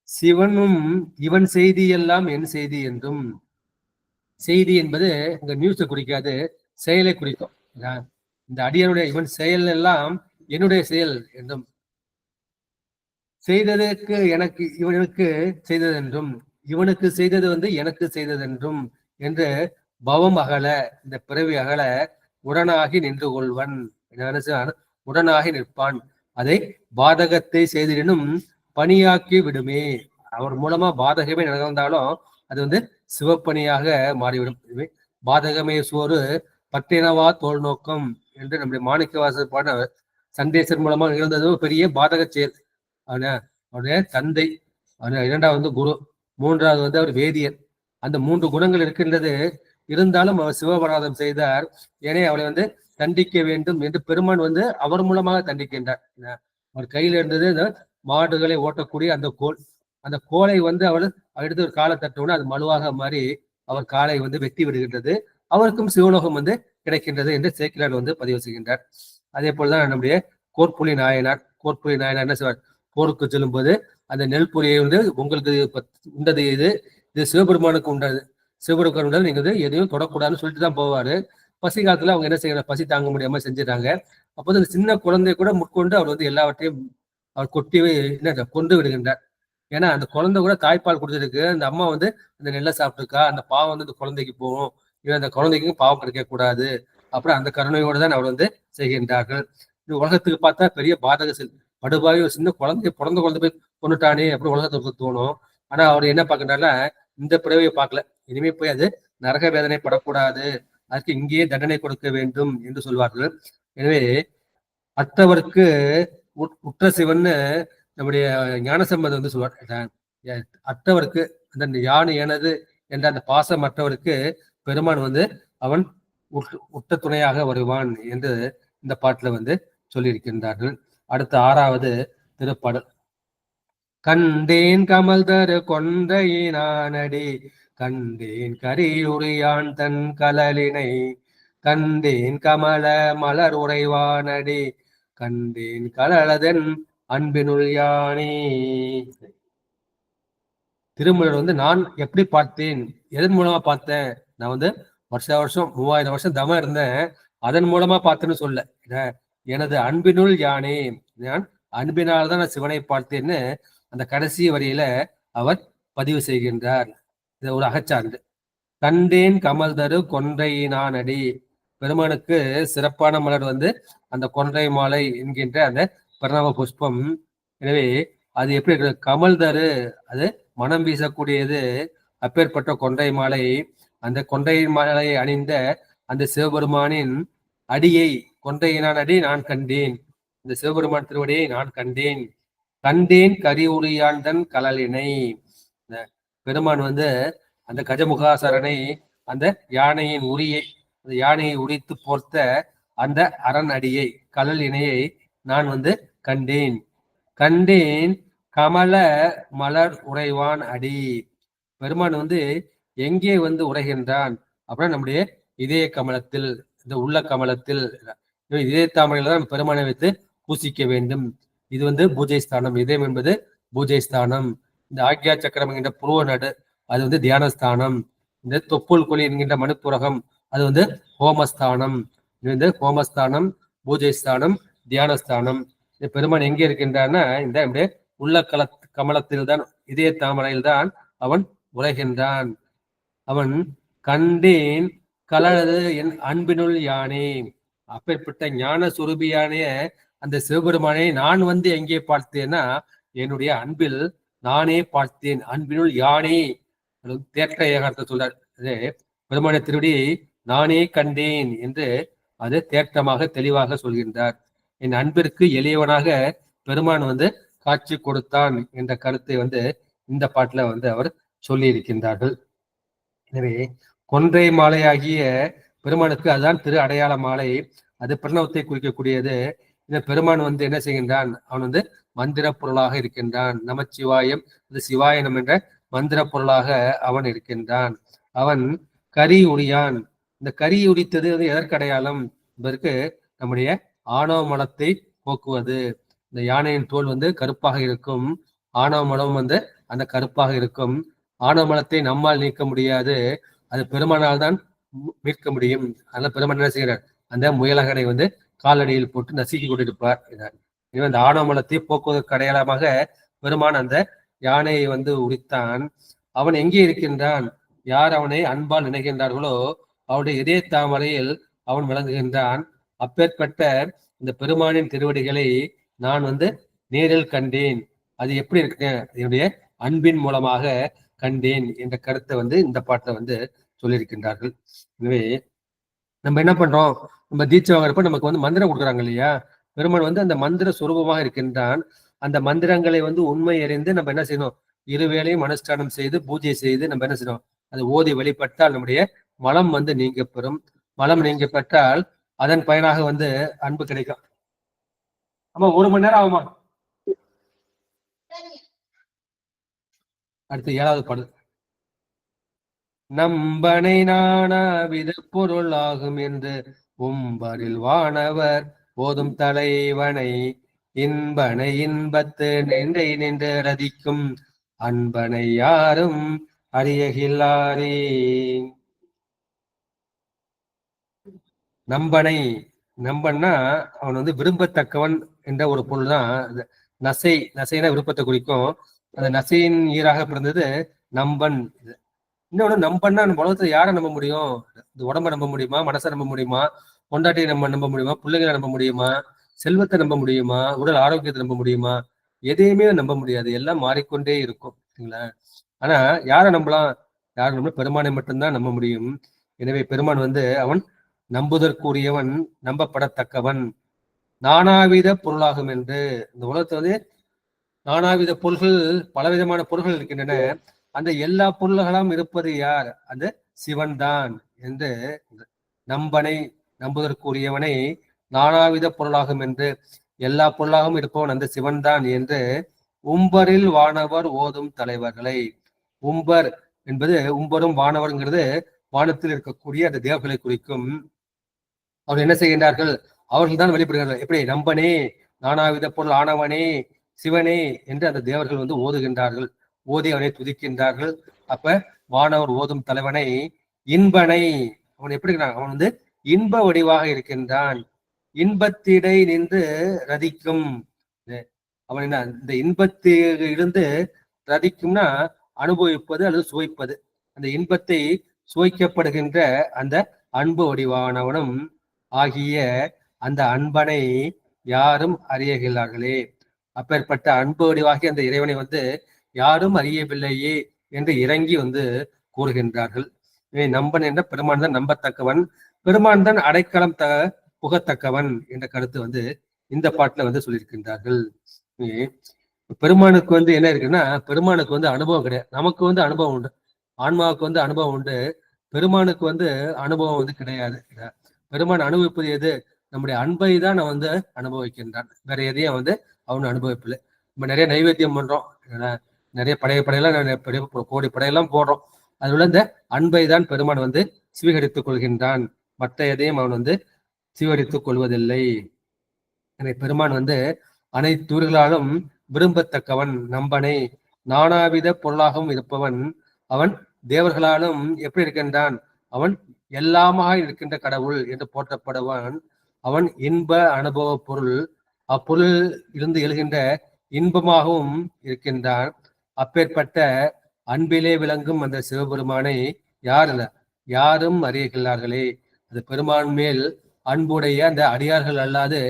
சிவனும் இவன் செய்தி எல்லாம் என் செய்தி என்றும். செய்தி என்பது உங்க நியூஸை குறிக்காது, செயலை குறிக்கும். இந்த அடியனுடைய இவன் செயல் எல்லாம் என்னுடைய செயல் என்றும், செய்ததற்கு எனக்கு இவனுக்கு செய்ததென்றும், இவனுக்கு செய்தது வந்து எனக்கு செய்ததென்றும் என்று பவம் அகல, இந்த பிறவி அகல உடனாகி நின்று கொள்வன், உடனாகி நிற்பான். அதை பாதகத்தை செய்திடனும் பணியாக்கி விடுமே. அவர் மூலமா பாதகமே நடந்தாலும் அது வந்து சிவப்பணியாக மாறிவிடும். பாதகமே சோறு பட்டினவா தோல் நோக்கம் என்று நம்முடைய மாணிக்கவாசர் பாட சண்டேசர் மூலமா நிகழ்ந்தது பெரிய பாதக செயல். அவருடைய தந்தை, இரண்டாவது வந்து குரு, மூன்றாவது வந்து அவர் வேதியர். அந்த 3 குணங்கள் இருக்கின்றது. இருந்தாலும் அவர் சிவபராதம் செய்தார். ஏனே அவரை வந்து தண்டிக்க வேண்டும் என்று பெருமான் வந்து அவர் மூலமாக தண்டிக்கின்றார். அவர் கையில இருந்தது இந்த மாடுகளை ஓட்டக்கூடிய அந்த கோல். அந்த கோலை வந்து அவர் எடுத்து ஒரு காலை தட்டவுடனே அது மலுவாக மாறி அவர் காலை வந்து வெட்டி விடுகின்றது. அவருக்கும் சிவலோகம் வந்து கிடைக்கின்றது என்று சேக்கிலார் வந்து பதிவு செய்கின்றார். அதே போலதான் நம்முடைய கோற்புலி நாயனார் என்ன செய்வார், போருக்கு செல்லும் போது அந்த நெல் பொலியை வந்து உங்களுக்கு உண்டது இது சிவபெருமானுக்கு உண்டது, சிவபெருமான் உண்டது, நீங்க எதையும் தொடக்கூடாதுன்னு சொல்லிட்டு தான் போவாரு. பசி காலத்துல அவங்க என்ன செய்யறாங்க, பசி தாங்க முடியாம செஞ்சிடறாங்க. அப்போ அந்த சின்ன குழந்தைய கூட முற்கொண்டு அவர் வந்து எல்லாவற்றையும் அவர் கொட்டி என்ன கொண்டு விடுகின்றார். ஏன்னா அந்த குழந்தை கூட தாய்ப்பால் கொடுத்துருக்கு, அந்த அம்மா வந்து அந்த நெல்லை சாப்பிட்டுருக்கா, அந்த பாவம் வந்து அந்த குழந்தைக்கு போகும், இவன் அந்த குழந்தைக்கும் பாவம் கிடைக்க கூடாது, அப்புறம் அந்த கருணையோடு தான் அவர் வந்து செய்கின்றார்கள். இந்த உலகத்துக்கு பார்த்தா பெரிய பாதக செல் படுபாய், ஒரு சின்ன குழந்தைய பிறந்த குழந்தை போய் கொண்டுட்டானே அப்படி உலகத்துக்கு தோணும். ஆனா அவர் என்ன பார்க்கின்றாருன்னா, இந்த பிறவையை பார்க்கல, இனிமே போய் அது நரக வேதனை படக்கூடாது, அதுக்கு இங்கேயே தண்டனை கொடுக்க வேண்டும் என்று சொல்வார்கள். எனவே அற்றவருக்கு உற்ற சிவன்னு நம்முடைய ஞானசம்பந்தர் வந்து சொல்வார், அற்றவருக்கு அந்த யானை எனது என்ற அந்த பாசம் அற்றவருக்கு பெருமான் வந்து அவன் உற்ற துணையாக வருவான் என்று இந்த பாட்டுல வந்து சொல்லியிருக்கின்றார்கள். அடுத்த 6வது திருப்பாடல். கண்டேன் கமல் தரு கொன்றையினானடி, கண்டேன் கரியுரியான் தன் கலலினை, கண்டேன் கமல மலர் உறைவானடி, கண்டேன் கலலதன் அன்பினுள் யானே. திருமலர் வந்து நான் எப்படி பார்த்தேன், எதன் மூலமா பார்த்தேன், நான் வந்து வருஷம் 3000 வருஷம் தமம் இருந்தேன், அதன் மூலமா பார்த்தேன்னு சொல்ல, எனது அன்பினுள் யானே, நான் அன்பினால்தான் நான் சிவனை பார்த்தேன்னு அந்த கடைசி வரியில அவர் பதிவு செய்கின்றார். இது ஒரு அகச்சான்று. கண்டேன் கமல் தரு கொன்றையினானடி, பெருமானுக்கு சிறப்பான மலர் வந்து அந்த கொன்றை மாலை என்கின்ற அந்த பிரணவ புஷ்பம். எனவே அது எப்படி கமல் தரு, அது மனம் வீசக்கூடியது. அப்பேற்பட்ட கொன்றை மாலை, அந்த கொன்றை மாலை அணிந்த அந்த சிவபெருமானின் அடியை, கொன்றையினான் அடி நான் கண்டேன், இந்த சிவபெருமான் திருவடியை நான் கண்டேன். கண்டேன் கரி உரியான் தன் கலலினை, பெருமான் வந்து அந்த கஜமுகாசரனை, அந்த யானையின் உரியை, அந்த யானையை உரித்து போர்த்த அந்த அரண் அடியை, கலல் இணையை நான் வந்து கண்டேன். கண்டேன் கமல மலர் உறைவான் அடி, பெருமான் வந்து எங்கே வந்து உரைகின்றான் அப்படின்னா நம்முடைய இதய கமலத்தில், இந்த உள்ள கமலத்தில், இதய தாமரையில தான் பெருமானை வைத்து பூசிக்க வேண்டும். இது வந்து பூஜை ஸ்தானம், இதயம் என்பது பூஜை ஸ்தானம். இந்த ஆக்யா சக்கரம் என்கின்ற புருவ நடு அது வந்து தியானஸ்தானம். இந்த தொப்புள் கொலி என்கின்ற மனுப்புரகம் அது வந்து ஹோமஸ்தானம். இது வந்து ஹோமஸ்தானம், பூஜை ஸ்தானம், தியானஸ்தானம். இந்த பெருமான் எங்கே இருக்கின்றான்னா இந்த இப்படியே உள்ள கமலத்தில் தான், இதய தாமரையில் தான் அவன் உரைகின்றான். அவன் கண்டேன் கலரது என் அன்பினுள் யானே. அப்பேற்பட்ட ஞான சுரூபியானே அந்த சிவபெருமானை நான் வந்து எங்கே பார்த்தேன்னா என்னுடைய அன்பில் நானே பார்த்தேன். அன்பினுள் யானே தேற்ற ஏகாரத்தை சொல்றார். பெருமான திருவடி நானே கண்டேன் என்று அது தேற்றமாக தெளிவாக சொல்கின்றார். என் அன்பிற்கு எளியவனாக பெருமான் வந்து காட்சி கொடுத்தான் என்ற கருத்தை வந்து இந்த பாட்டுல வந்து அவர் சொல்லி இருக்கின்றார்கள். எனவே கொன்றை மாலையாகிய பெருமானுக்கு அதுதான் திரு அடையாள மாலை. அது பிரணவத்தை குறிக்கக்கூடியது. இந்த பெருமான் வந்து என்ன செய்கின்றான்? அவன் வந்து மந்திர பொருளாக இருக்கின்றான். நமச்சிவாயம் இது சிவாயனம் என்ற மந்திர பொருளாக அவன் இருக்கின்றான். அவன் கரி உரியான். இந்த கரி உரித்தது வந்து எதற்கடையாளம் என்பதற்கு நம்முடைய ஆணவ மலத்தை போக்குவது. இந்த யானையின் தோல் வந்து கருப்பாக இருக்கும், ஆணவ மலம் வந்து அந்த கருப்பாக இருக்கும். ஆணவ மலத்தை நம்மால் நீக்க முடியாது, அது பெருமானால் தான் மீட்க முடியும். அதனால பெருமான் என்ன செய்கிறார்? அந்த முயலகனை வந்து காலடியில் போட்டு நசுக்கி கொண்டிருப்பார். எனவே அந்த ஆணவ மலத்தை போக்குவதற்கு அடையாளமாக பெருமான் அந்த யானையை வந்து உரித்தான். அவன் எங்கே இருக்கின்றான்? யார் அவனை அன்பால் நினைக்கின்றார்களோ அவனுடைய இதய தாமரையில் அவன் விளங்குகின்றான். அப்பேற்பட்ட இந்த பெருமானின் திருவடிகளை நான் வந்து நேரில் கண்டேன். அது எப்படி இருக்கு? என்னுடைய அன்பின் மூலமாக கண்டேன் என்ற கருத்தை வந்து இந்த பாட்டை வந்து சொல்லியிருக்கின்றார்கள். எனவே நம்ம என்ன பண்றோம்? நம்ம தீட்சை வாங்குறப்ப நமக்கு வந்து மந்திரம் கொடுக்குறாங்க இல்லையா? பெருமான் வந்து அந்த மந்திர சுரூபமாக இருக்கின்றான். அந்த மந்திரங்களை வந்து உண்மை அறிந்து நம்ம என்ன செய்யணும்? இருவேளையும் அனுஷ்டானம் செய்து பூஜை செய்து நம்ம என்ன செய்யணும்? அது ஓதி வழிபட்டால் நம்முடைய மலம் வந்து நீங்க பெறும். மலம் நீங்க பெற்றால் அதன் பயனாக வந்து அன்பு கிடைக்கும். ஆமா, 1 மணி நேரம் ஆகுமா? அடுத்து 7வது பாடல். நம்பனை நானாவித பொருள் ஆகும் என்று உம்பரில் வானவர் போதும் தலைவனை இன்பனை இன்பத்து நின்றை நின்று ரதிக்கும் அன்பனை யாரும் அறியகில்லாரே. நம்பனை, நம்பன்னா அவன் வந்து விரும்பத்தக்கவன் என்ற ஒரு பொருள் தான். நசை, நசைனா விருப்பத்தை குறிக்கும். அந்த நசையின் ஈராக பிறந்தது நம்பன். இன்னொன்னு நம்பன்னா நம்ம உலகத்துல யாரை நம்ப முடியும்? இந்த உடம்ப நம்ப முடியுமா? மனசை நம்ப முடியுமா? பொண்டாட்டியை நம்ப முடியுமா? பிள்ளைகளை நம்ப முடியுமா? செல்வத்தை நம்ப முடியுமா? உடல் ஆரோக்கியத்தை நம்ப முடியுமா? எதையுமே நம்ப முடியாது. எல்லாம் மாறிக்கொண்டே இருக்கும். சரிங்களா? ஆனா யாரை நம்பலாம்? யாரை நம்ப? பெருமானை மட்டும்தான் நம்ப முடியும். எனவே பெருமான் வந்து அவன் நம்புதற்குரியவன், நம்பப்படத்தக்கவன், நானாவித பொருளாகும் என்று. இந்த உலகத்துல வந்து நானாவித பொருள்கள், பலவிதமான பொருள்கள் இருக்கின்றன. அந்த எல்லா பொருள்களும் இருப்பது யார்? அந்த சிவன் தான் என்று நம்பனை, நம்புவதற்குரியவனை நானாவித பொருளாகும் என்று, எல்லா பொருளாகவும் இருப்பவன் அந்த சிவன் தான் என்று உம்பரில் வானவர் ஓதும் தலைவர்களை. உம்பர் என்பது உம்பரும் வானவர்ங்கிறது வானத்தில் இருக்கக்கூடிய அந்த தேவர்களை குறிக்கும். அவர் என்ன செய்கின்றார்கள்? அவர்கள் தான் வெளிப்படுகிறார்கள். எப்படி? நம்பனே, நானாவித பொருள் ஆனவனே, சிவனே என்று அந்த தேவர்கள் வந்து ஓதுகின்றார்கள். ஓதி அவனை துதிக்கின்றார்கள். அப்ப வானவர் ஓதும் தலைவனை இன்பனை, அவன் எப்படி இருக்கிறான்? அவன் வந்து இன்ப வடிவாக இருக்கின்றான். இன்பத்திடை நின்று ரதிக்கும். அவன் என்ன? இந்த இன்பத்திலிருந்து ரதிக்கும்னா அனுபவிப்பது அல்லது சுவைப்பது. அந்த இன்பத்தை சுவைக்கப்படுகின்ற அந்த அன்பு வடிவானவனும் ஆகிய அந்த அன்பனை யாரும் அறியகிறார்களே. அப்பேற்பட்ட அன்பு வடிவாகிய அந்த இறைவனை வந்து யாரும் அறியவில்லையே என்று இறங்கி வந்து கூறுகின்றார்கள். நம்பன் என்ற பெருமான் தான் நம்பத்தக்கவன், பெருமான் தான் அடைக்கலம் புகத்தக்கவன் என்ற கருத்து வந்து இந்த பாட்டுல வந்து சொல்லியிருக்கின்றார்கள். பெருமானுக்கு வந்து என்ன இருக்குன்னா, பெருமானுக்கு வந்து அனுபவம் கிடையாது. நமக்கு வந்து அனுபவம் உண்டு, ஆன்மாவுக்கு வந்து அனுபவம் உண்டு. பெருமானுக்கு வந்து அனுபவம் வந்து கிடையாது. பெருமான் அனுபவிப்பது எது? நம்முடைய அன்பை தான் அவன் வந்து அனுபவிக்கின்றான். வேற எதையும் வந்து அவன் அனுபவிப்பில்லை. நம்ம நிறைய நைவேத்தியம் பண்றோம், நிறைய படையெல்லாம் கோடி படையெல்லாம் போடுறோம். அதுல இந்த அன்பை தான் பெருமான் வந்து சுவீகரித்துக் கொள்கின்றான். மற்ற எதையும் அவன் வந்து சுவீகரித்துக் கொள்வதில்லை. பெருமான் வந்து அனைத்துயிர்களாலும் விரும்பத்தக்கவன், நம்பனை, நானாவித பொருளாகவும் இருப்பவன். அவன் தேவர்களாலும் எப்படி இருக்கின்றான்? அவன் எல்லாமாக இருக்கின்ற கடவுள் என்று போற்றப்படுவான். அவன் இன்ப அனுபவ பொருள். அப்பொருள் இருந்து எழுகின்ற இன்பமாகவும் இருக்கின்றான். அப்பேற்பட்ட அன்பிலே விளங்கும் அந்த சிவபெருமானை யாரும் அறியகிறார்களே. அது பெருமான் மேல் அன்புடைய அந்த அடியார்கள் அல்லாது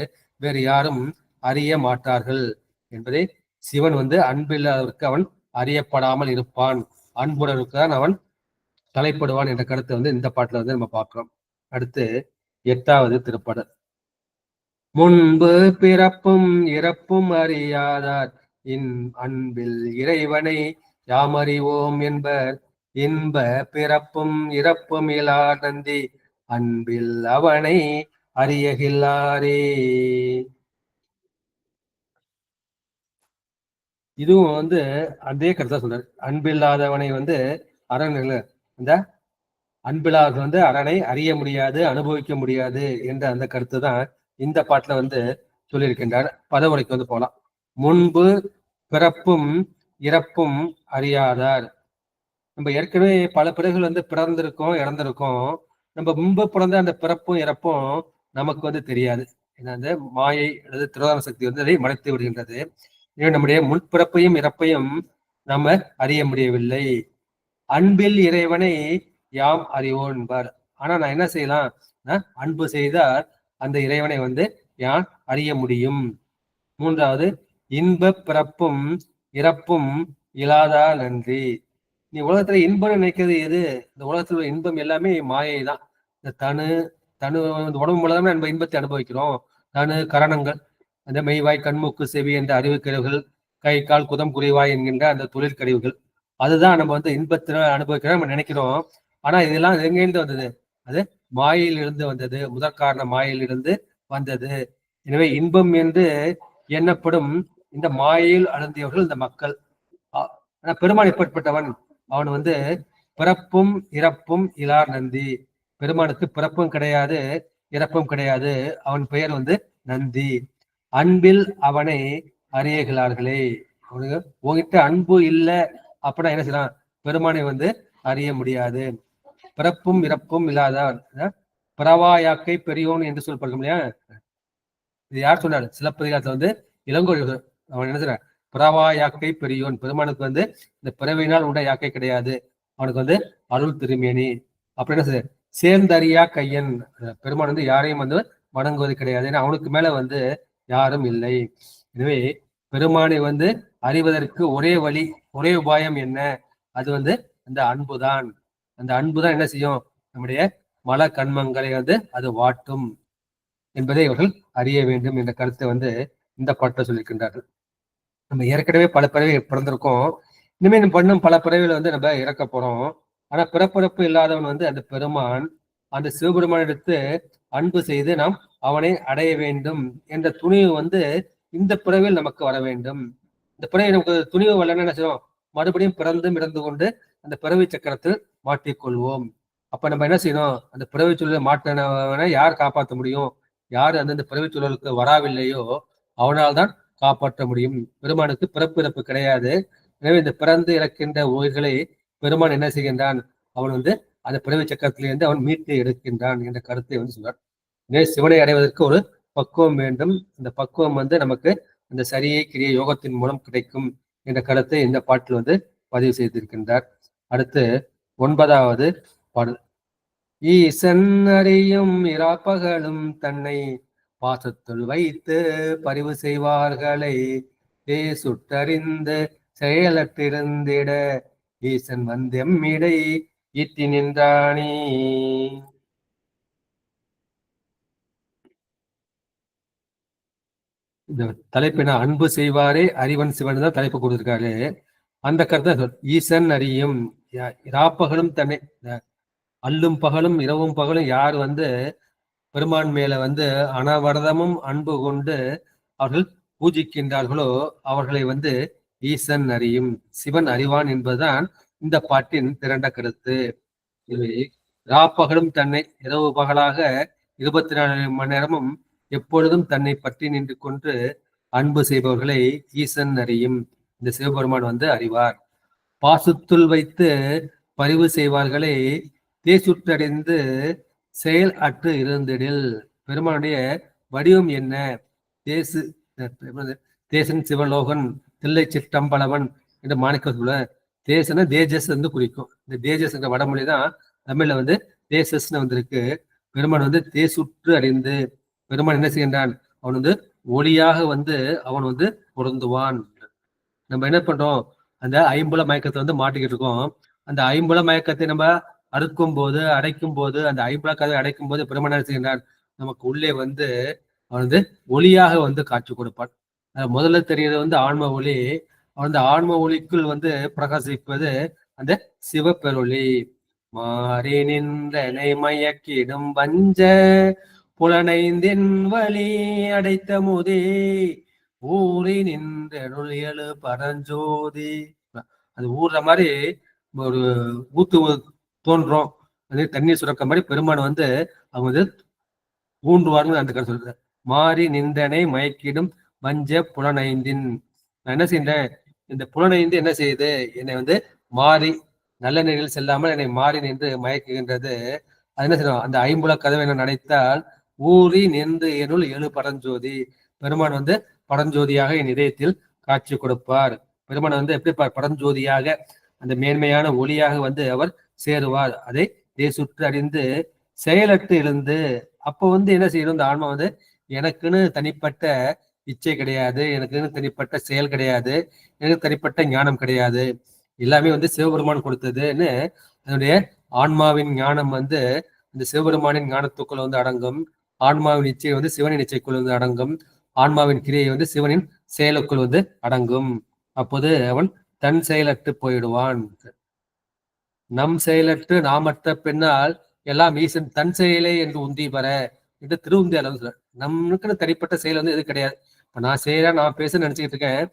வேறு யாரும் அறிய மாட்டார்கள் என்பதை சிவன் அன்பில்லாதவருக்கு அவன் அறியப்படாமல் இருப்பான், அன்புடனுக்கு தான் அவன் தலைப்படுவான் என்ற கருத்தை இந்த பாட்டுல நம்ம பார்க்கிறோம். அடுத்து 8வது திருப்பாடல். முன்பு பிறப்பும் இறப்பும் அறியாதார் அன்பில் இறைவனை யாமறிவோம் என்பர். இன்ப பிறப்பும் இறப்பும் இலார் நந்தி அன்பில் அவனை அறியகில்லாரே. இதுவும் அதே கருத்தா சொல்றாரு. அன்பில்லாதவனை அரண் அந்த அன்பில்லாதவன் அரணை அறிய முடியாது, அனுபவிக்க முடியாது என்ற அந்த கருத்து தான் இந்த பாட்டுல சொல்லியிருக்கின்றார். பதவுரைக்கு போலாம். முன்பு பிறப்பும் இறப்பும் அறியாதார். நம்ம ஏற்கனவே பல பிறகுகள் பிறந்திருக்கோம், இறந்திருக்கோம். நம்ம முன்பு பிறந்த அந்த பிறப்பும் இறப்பும் நமக்கு தெரியாது. ஏன்னா அந்த மாயை அல்லது திரோதான சக்தி அதை மறைத்து விடுகின்றது. நம்முடைய முன்பிறப்பையும் இறப்பையும் நாம அறிய முடியவில்லை. அன்பில் இறைவனை யாம் அறிவோம் என்பார். ஆனா நான் என்ன செய்யலாம்? அன்பு செய்தால் அந்த இறைவனை யான் அறிய முடியும். 3வது, இன்ப பிறப்பும் இறப்பும் இல்லாதா நன்றி. நீ உலகத்துல இன்பம் நினைக்கிறது எது? இந்த உலகத்துல இன்பம் எல்லாமே மாயை தான். இந்த தனு உடம்பு மூலமே நம்ம இன்பத்தை அனுபவிக்கிறோம். கரணங்கள், அந்த மெய்வாய் கண்மூக்கு செவி என்ற அறிவு கருவிகள், கை கால் குதம் குறிவாய் என்கின்ற அந்த தொழிற்கருவிகள், அதுதான் நம்ம இன்பத்தினால் அனுபவிக்கிறோம் நம்ம நினைக்கிறோம். ஆனா இதெல்லாம் எங்கேருந்து வந்தது? அது மாயையிலிருந்து வந்தது. முதற்காரண மாயையிலிருந்து வந்தது. எனவே இன்பம் என்று எண்ணப்படும் இந்த மாயையில் அழுந்தியவர்கள் இந்த மக்கள். ஆனா பெருமான் எப்படிப்பட்டவன்? அவன் பிறப்பும் இறப்பும் இலார் நந்தி. பெருமானுக்கு பிறப்பும் கிடையாது, இறப்பும் கிடையாது. அவன் பெயர் நந்தி. அன்பில் அவனை அறியகிறார்களே. அவனுக்கு உங்ககிட்ட அன்பு இல்லை அப்படின்னா என்ன செய்யலாம்? பெருமானை அறிய முடியாது. பிறப்பும் இறப்பும் இல்லாதான் பிறவாயாக்கை பெரியோன் என்று சொல்லப்படுறோம் இல்லையா? இது யார் சொன்னாரு? சிலப்பதிகாரத்துல இளங்கோடி அவன் என்ன சொல்ற? பிறவாயாக்கை பெரியோன். பெருமானுக்கு இந்த பிறவினால் உண்ட யாக்கை கிடையாது. அவனுக்கு அருள் திருமேனி. அப்படி என்ன செய்ய? சேர்ந்தறியா கையன். பெருமான் யாரையும் வணங்குவது கிடையாது. ஏன்னா அவனுக்கு மேல யாரும் இல்லை. எனவே பெருமானை அறிவதற்கு ஒரே வழி, ஒரே உபாயம் என்ன? அது அந்த அன்புதான். அந்த அன்புதான் என்ன செய்யும்? நம்முடைய மல கண்மங்களை அது வாட்டும் என்பதை இவர்கள் அறிய வேண்டும் என்ற கருத்தை இந்த பாட்டை சொல்லியிருக்கின்றார்கள். நம்ம ஏற்கனவே பல பிறவை பிறந்திருக்கோம். இனிமே நம்ம பண்ணும் பல பிறவில நம்ம இறக்க போறோம். ஆனா பிறப்பிறப்பு இல்லாதவன் அந்த பெருமான், அந்த சிவபெருமான் எடுத்து அன்பு செய்து நாம் அவனை அடைய வேண்டும் என்ற துணிவு இந்த பிறவியில் நமக்கு வர வேண்டும். இந்த பிறவி நமக்கு துணிவு வரலன்னு என்ன செய்வோம்? மறுபடியும் பிறந்தும் இறந்து கொண்டு அந்த பிறவி சக்கரத்தில் மாட்டிக்கொள்வோம். அப்ப நம்ம என்ன செய்யணும்? அந்த பிறவி சூழலை மாற்றினவனை யார் காப்பாற்ற முடியும்? யார் அந்த பிறவி சூழலுக்கு வராவில்லையோ அவனால் தான் காப்பாற்ற முடியும். பெருமானுக்கு பிறப்பு இறப்பு கிடையாது. எனவே இந்த பிறந்து இறக்கின்ற உயிர்களை பெருமான் என்ன செய்கின்றான்? அவன் அந்த பிறவி சக்கரத்திலிருந்து அவன் மீட்டு எடுக்கின்றான் என்ற கருத்தை சொல்றார். சிவனை அடைவதற்கு ஒரு பக்குவம் வேண்டும். இந்த பக்குவம் நமக்கு அந்த சரியை கிரிய யோகத்தின் மூலம் கிடைக்கும் என்ற கருத்தை இந்த பாட்டில் பதிவு செய்திருக்கின்றார். அடுத்து 9வது பாடல். ஈசன் அறியும் இராப்பகலும் தன்னை பாசத்துள் வைத்து பரிவு செய்வார்களை சுட்டறிந்து செயலற்றிருந்திட ஈசன் எம்மிடை ஈட்டி நின்றானே. இந்த தலைப்பின அன்பு செய்வாரே அறிவன் சிவன் தான் தலைப்பு கொடுத்திருக்காரு. அந்த கருத்தை ஈசன் அறியும் இராப்பகலும் தன்னை, அல்லும் பகலும் இரவும் பகலும் யார் பெருமான் மேல அனவரதமும் அன்பு கொண்டு அவர்கள் பூஜிக்கின்றார்களோ அவர்களை ஈசன் அறியும், சிவன் அறிவான் என்பதுதான் இந்த பாட்டின் திரண்ட கருத்து. ராப்பகலும் தன்னை இரவு பகலாக 24 மணி நேரமும் எப்பொழுதும் தன்னை பற்றி நின்று கொண்டு அன்பு செய்பவர்களை ஈசன் அறியும், இந்த சிவபெருமான் அறிவார். பாசத்துள் வைத்து பரிவு செய்வார்களை தேசுற்றடைந்து செயல் அற்று இருந்திடில். பெருமானுடைய வடிவம் என்ன? தேசு தேசன் சிவலோகன் தில்லை சிற்றம்பலவன் என்று மாணிக்க சொல்ல, தேசன தேஜஸ் வந்து குறிக்கும். இந்த தேஜஸ் என்ற வடமொழி தான் தமிழ்ல வந்து தேசஸ்ன்னு வந்திருக்கு. பெருமான் வந்து தேசுற்று அறிந்து, பெருமான் என்ன செய்கின்றான்? அவன் வந்து ஒளியாக வந்து அவன் வந்து பொருந்துவான். நம்ம என்ன பண்றோம்? அந்த ஐம்புல மயக்கத்தை வந்து மாட்டிக்கிட்டு இருக்கோம். அந்த ஐம்புல மயக்கத்தை நம்ம அறுக்கும் போது, அடைக்கும் போது, அந்த ஐம்புல கதை அடைக்கும் போது பெருமான் என்ன செய்கின்றான்? நமக்கு உள்ளே வந்து அவன் வந்து ஒளியாக வந்து காட்சி கொடுப்பான். முதல்ல தெரியறது வந்து ஆன்ம ஒளி. அந்த ஆன்ம ஒளிக்குள் வந்து பிரகாசிப்பது அந்த சிவப்பெருளி. மாறி நின்றனை மயக்கிடும் வஞ்ச புலனைந்தின் வழி அடைத்த முதே ஊறி நின்றருள் எழு பரஞ்சோதி. அது ஊறுற மாதிரி ஒரு ஊத்து தோன்றும், அதே தண்ணீர் சுரக்க மாதிரி பெருமான் வந்து அவங்க வந்து ஊன்றுவாருன்னு அந்த கருத்து சொல்ற. மாறி நின்றனை மயக்கிடும் வஞ்ச புலனைந்தின். நான் என்ன செய்யறேன்? இந்த புலனைந்து என்ன செய்யுது? என்னை வந்து மாறி நல்ல நிலையில் செல்லாமல் என்னை மாறி நின்று மயக்குகின்றது. அது என்ன செய்யணும்? அந்த ஐம்புல கதவை என்ன நடைத்தால் ஊறி நின்று என்னுள் எழு பரஞ்சோதி. பெருமான் வந்து பரஞ்சோதியாக என் இதயத்தில் காட்சி கொடுப்பார். பெருமான் வந்து எப்படி பரஞ்சோதியாக அந்த மேன்மையான ஒளியாக வந்து அவர் சேருவார். அதை தேசுற்று அறிந்து செயலற்று எழுந்து. அப்போ வந்து என்ன செய்யணும்? இந்த ஆன்மா வந்து எனக்குன்னு தனிப்பட்ட இச்சை கிடையாது, எனக்குன்னு தனிப்பட்ட செயல் கிடையாது, எனக்கு தனிப்பட்ட ஞானம் கிடையாது, எல்லாமே வந்து சிவபெருமான் கொடுத்ததுன்னு அதனுடைய ஆன்மாவின் ஞானம் வந்து இந்த சிவபெருமானின் ஞானத்துக்குள்ள வந்து அடங்கும். ஆன்மாவின் இச்சை வந்து சிவனின் இச்சைக்குள் வந்து அடங்கும். ஆன்மாவின் கிரியை வந்து சிவனின் செயலுக்குள் வந்து அடங்கும். அப்போது அவன் தன் செயலற்று போயிடுவான். நம் செயலற்று நாமற்ற பின்னால் எல்லாம் ஈசன் தன் செயலே என்று உந்தி பெற என்று திருவுந்தி அளவு. நம்மளுக்குன்னு தனிப்பட்ட செயல் வந்து எது கிடையாது. இப்ப நான் செய்யறேன், நான் பேச நினைச்சுக்கிட்டு இருக்கேன்.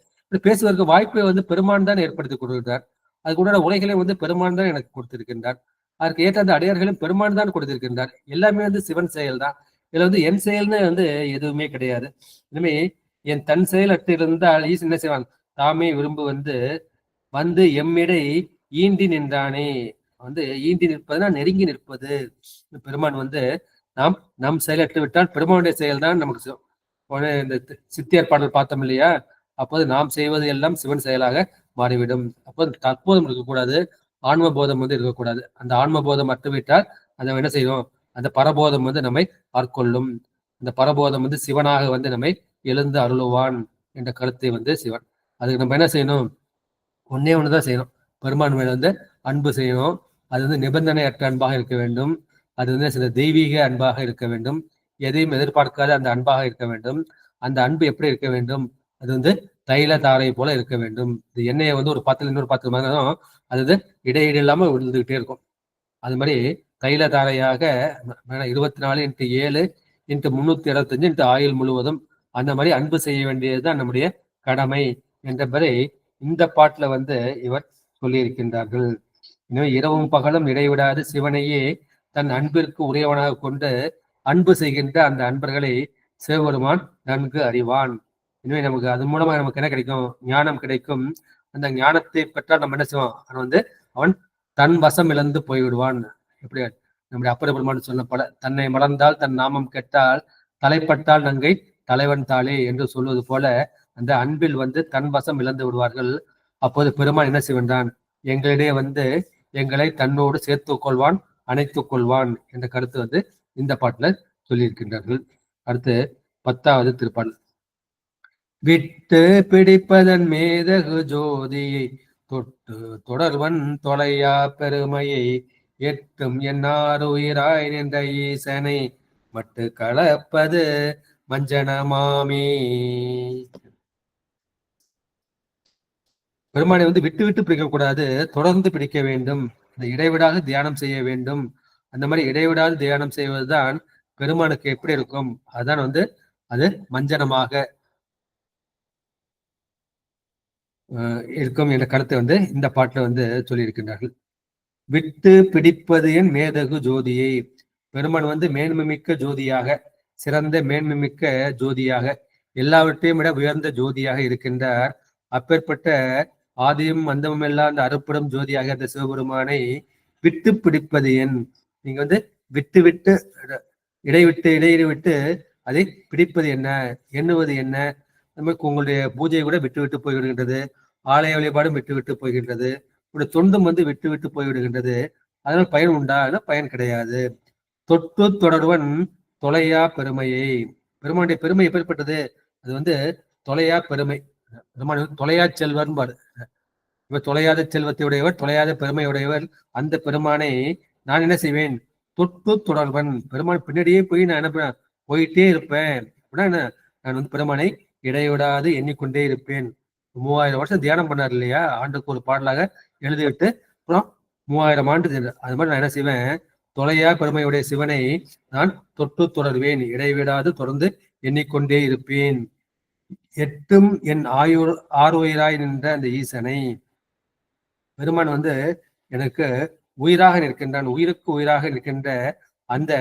பேசுவதற்கு வாய்ப்பை வந்து பெருமான் தான் ஏற்படுத்தி கொடுக்கிறார். அது கூட உலகிலே வந்து பெருமான் தான் எனக்கு கொடுத்திருக்கின்றார். அதற்கு ஏற்ற அந்த அடையார்களும் பெருமான் தான் கொடுத்திருக்கின்றார். எல்லாமே வந்து சிவன் செயல் தான். இதுல வந்து என் செயல்னு வந்து எதுவுமே கிடையாது. இனிமே என் தன் செயல் அற்று இருந்தால் ஈசன் என்ன செய்வான்? தாமே விரும்பு வந்து வந்து எம்மிடை ஈண்டி நின்றானே. வந்து ஈண்டி நிற்பதுனா நெருங்கி நிற்பது. பெருமான் வந்து நாம் நம் செயலற்று விட்டால் பெருமானுடைய செயல் தான் நமக்கு. இந்த சித்தியார் பாடல் பார்த்தோம் இல்லையா? அப்போது நாம் செய்வது எல்லாம் சிவன் செயலாக மாறிவிடும். அப்போது தற்போதம் இருக்கக்கூடாது, ஆன்ம போதம் வந்து இருக்கக்கூடாது. அந்த ஆன்ம போதம் அற்றுவிட்டால் அதை என்ன செய்யும்? அந்த பரபோதம் வந்து நம்மை ஆட்கொள்ளும். அந்த பரபோதம் வந்து சிவனாக வந்து நம்மை எழுந்து அருளுவான் என்ற கருத்தை வந்து சிவன். அதுக்கு நம்ம என்ன செய்யணும்? ஒன்னே ஒண்ணுதான் செய்யணும். பெருமான் மேல வந்து அன்பு செய்யணும். அது வந்து நிபந்தனையற்ற அன்பாக இருக்க வேண்டும். அது வந்து சில தெய்வீக அன்பாக இருக்க வேண்டும். எதையும் எதிர்பார்க்காத அந்த அன்பாக இருக்க வேண்டும். அந்த அன்பு எப்படி இருக்க வேண்டும்? அது வந்து தைல தாரை போல இருக்க வேண்டும். இந்த எண்ணெயை வந்து ஒரு பாத்திரம் இன்னொரு பாத்திரம் மாதிரிதான் அது வந்து இடையீடு இல்லாம விழுந்துகிட்டே இருக்கும். அது மாதிரி தைல தாரையாக 24x7x365 ஆயுள் முழுவதும் அந்த மாதிரி அன்பு செய்ய வேண்டியதுதான் நம்முடைய கடமை என்றபடி இந்த பாட்டுல வந்து இவர் சொல்லியிருக்கின்றார்கள். எனவே இரவும் பகலும் இடைவிடாது சிவனையே தன் அன்பிற்கு உரியவனாக கொண்டு அன்பு செய்கின்ற அந்த அன்பர்களை சிவபெருமான் நன்கு அறிவான். எனவே நமக்கு அது மூலமா நமக்கு என்ன கிடைக்கும்? ஞானம் கிடைக்கும். அந்த ஞானத்தை பெற்றால் நம்ம என்ன செய்வோம்? அவன் தன் வசம் இழந்து போய்விடுவான். எப்படி நம்முடைய அப்பர் பெருமான் சொன்ன பல தன்னை மறந்தால் தன் நாமம் கெட்டால் தலைப்பட்டால் நங்கை தலைவன் தாளே என்று சொல்வது போல அந்த அன்பில் வந்து தன் வசம் இழந்து விடுவார்கள். அப்போது பெருமான் என்ன செய்கின்றான்? எங்களிடையே வந்து எங்களை தன்னோடு சேர்த்து கொள்வான், அணைத்துக் கொள்வான் என்ற கருத்து வந்து இந்த பாட்டுல சொல்லியிருக்கின்றார்கள். அடுத்து 10வது திருப்பாடல். விட்டு பிடிப்பதன் மேதகு ஜோதியை தொட்டு தொடர்வன் தொலையா பெருமையை எட்டும் என்னார் உயிராய் நின்ற ஈசனை மட்டு கலப்பது மஞ்சனமாமே. பெருமானை வந்து விட்டு விட்டு பிடிக்க கூடாது, தொடர்ந்து பிடிக்க வேண்டும். இந்த இடைவிடாது தியானம் செய்ய வேண்டும். அந்த மாதிரி இடைவிடாது தியானம் செய்வதுதான் பெருமானுக்கு எப்படி இருக்கும்? அதுதான் வந்து அது மஞ்சனமாக இருக்கும் என்ற கருத்தை வந்து இந்த பாட்டுல வந்து சொல்லியிருக்கின்றார்கள். விட்டு பிடிப்பது என் மேதகு ஜோதியை. பெருமான் வந்து மேன்மைமிக்க ஜோதியாக, சிறந்த மேன்மைமிக்க ஜோதியாக, எல்லாவற்றையும் விட உயர்ந்த ஜோதியாக இருக்கின்றார். அப்பேற்பட்ட ஆதியும் அந்தமும் எல்லாம் அந்த அறுப்படும் ஜோதியாக அந்த சிவபெருமானை விட்டு பிடிப்பது என். நீங்க வந்து விட்டு விட்டு இடைவிட்டு இடையிடு விட்டு அதை பிடிப்பது என்ன, எண்ணுவது என்ன. நமக்கு உங்களுடைய பூஜை கூட விட்டு விட்டு போய்விடுகின்றது, ஆலய வழிபாடும் விட்டு விட்டு போய்கின்றது, உங்களுடைய தொண்டும் வந்து விட்டு விட்டு போய்விடுகின்றது. அதனால் பயன் உண்டா? பயன் கிடையாது. தொட்டு தொடர்வன் தொலையா பெருமையை. பெருமானுடைய பெருமை எப்பேற்பட்டது? அது வந்து தொலையா பெருமை. பெருமான் தொலையா செல்வன் பாரு. இவர் தொலையாத செல்வத்தை உடையவர், தொலையாத பெருமை உடையவர். அந்த பெருமானை நான் என்ன செய்வேன்? தொட்டு தொடர்வன். பெருமான் பின்னாடியே போய் நான் என்ன போயிட்டே இருப்பேன். அப்படின்னா என்ன? நான் வந்து பெருமானை இடைவிடாது எண்ணிக்கொண்டே இருப்பேன். 3000 வருஷம் தியானம் பண்ணார் இல்லையா? ஆண்டுக்கு ஒரு பாடலாக எழுதிவிட்டு அப்புறம் 3000 ஆண்டு. அது மாதிரி நான் என்ன செய்வேன்? தொலையா பெருமையுடைய சிவனை நான் தொட்டு தொடர்வேன், இடைவிடாது தொடர்ந்து எண்ணிக்கொண்டே இருப்பேன். எட்டும் என் ஆறுயிராய் நின்ற அந்த ஈசனை. பெருமான் வந்து எனக்கு உயிராக நிற்கின்றான், உயிருக்கு உயிராக நிற்கின்ற அந்த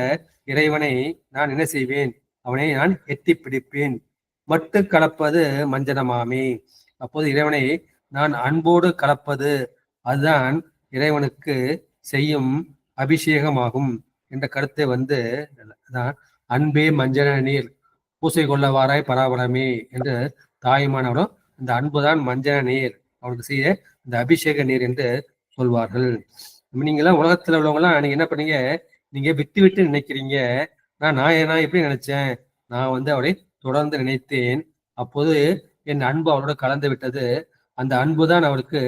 இறைவனை நான் என்ன செய்வேன்? அவனை நான் எட்டி பிடிப்பேன். மட்டு கலப்பது மஞ்சனமாமே. அப்போது இறைவனை நான் அன்போடு கலப்பது, அதுதான் இறைவனுக்கு செய்யும் அபிஷேகமாகும் என்ற கருத்தை வந்து அன்பே மஞ்சன நீர் பூசை கொள்ளவாராய் பராபரமே என்று தாயுமானவரும் இந்த அன்புதான் மஞ்சன நீர், அவனுக்கு செய்ய இந்த அபிஷேக நீர் என்று சொல்வார்கள். நீங்களாம் உலகத்துல உள்ளவங்கலாம் நீங்க என்ன பண்ணீங்க? நீங்க விட்டு விட்டு நினைக்கிறீங்க. நான் எப்படி நினைச்சேன்? நான் வந்து அவரை தொடர்ந்து நினைத்தேன். அப்போது என் அன்பு அவரோட கலந்து விட்டது. அந்த அன்புதான் அவருக்கு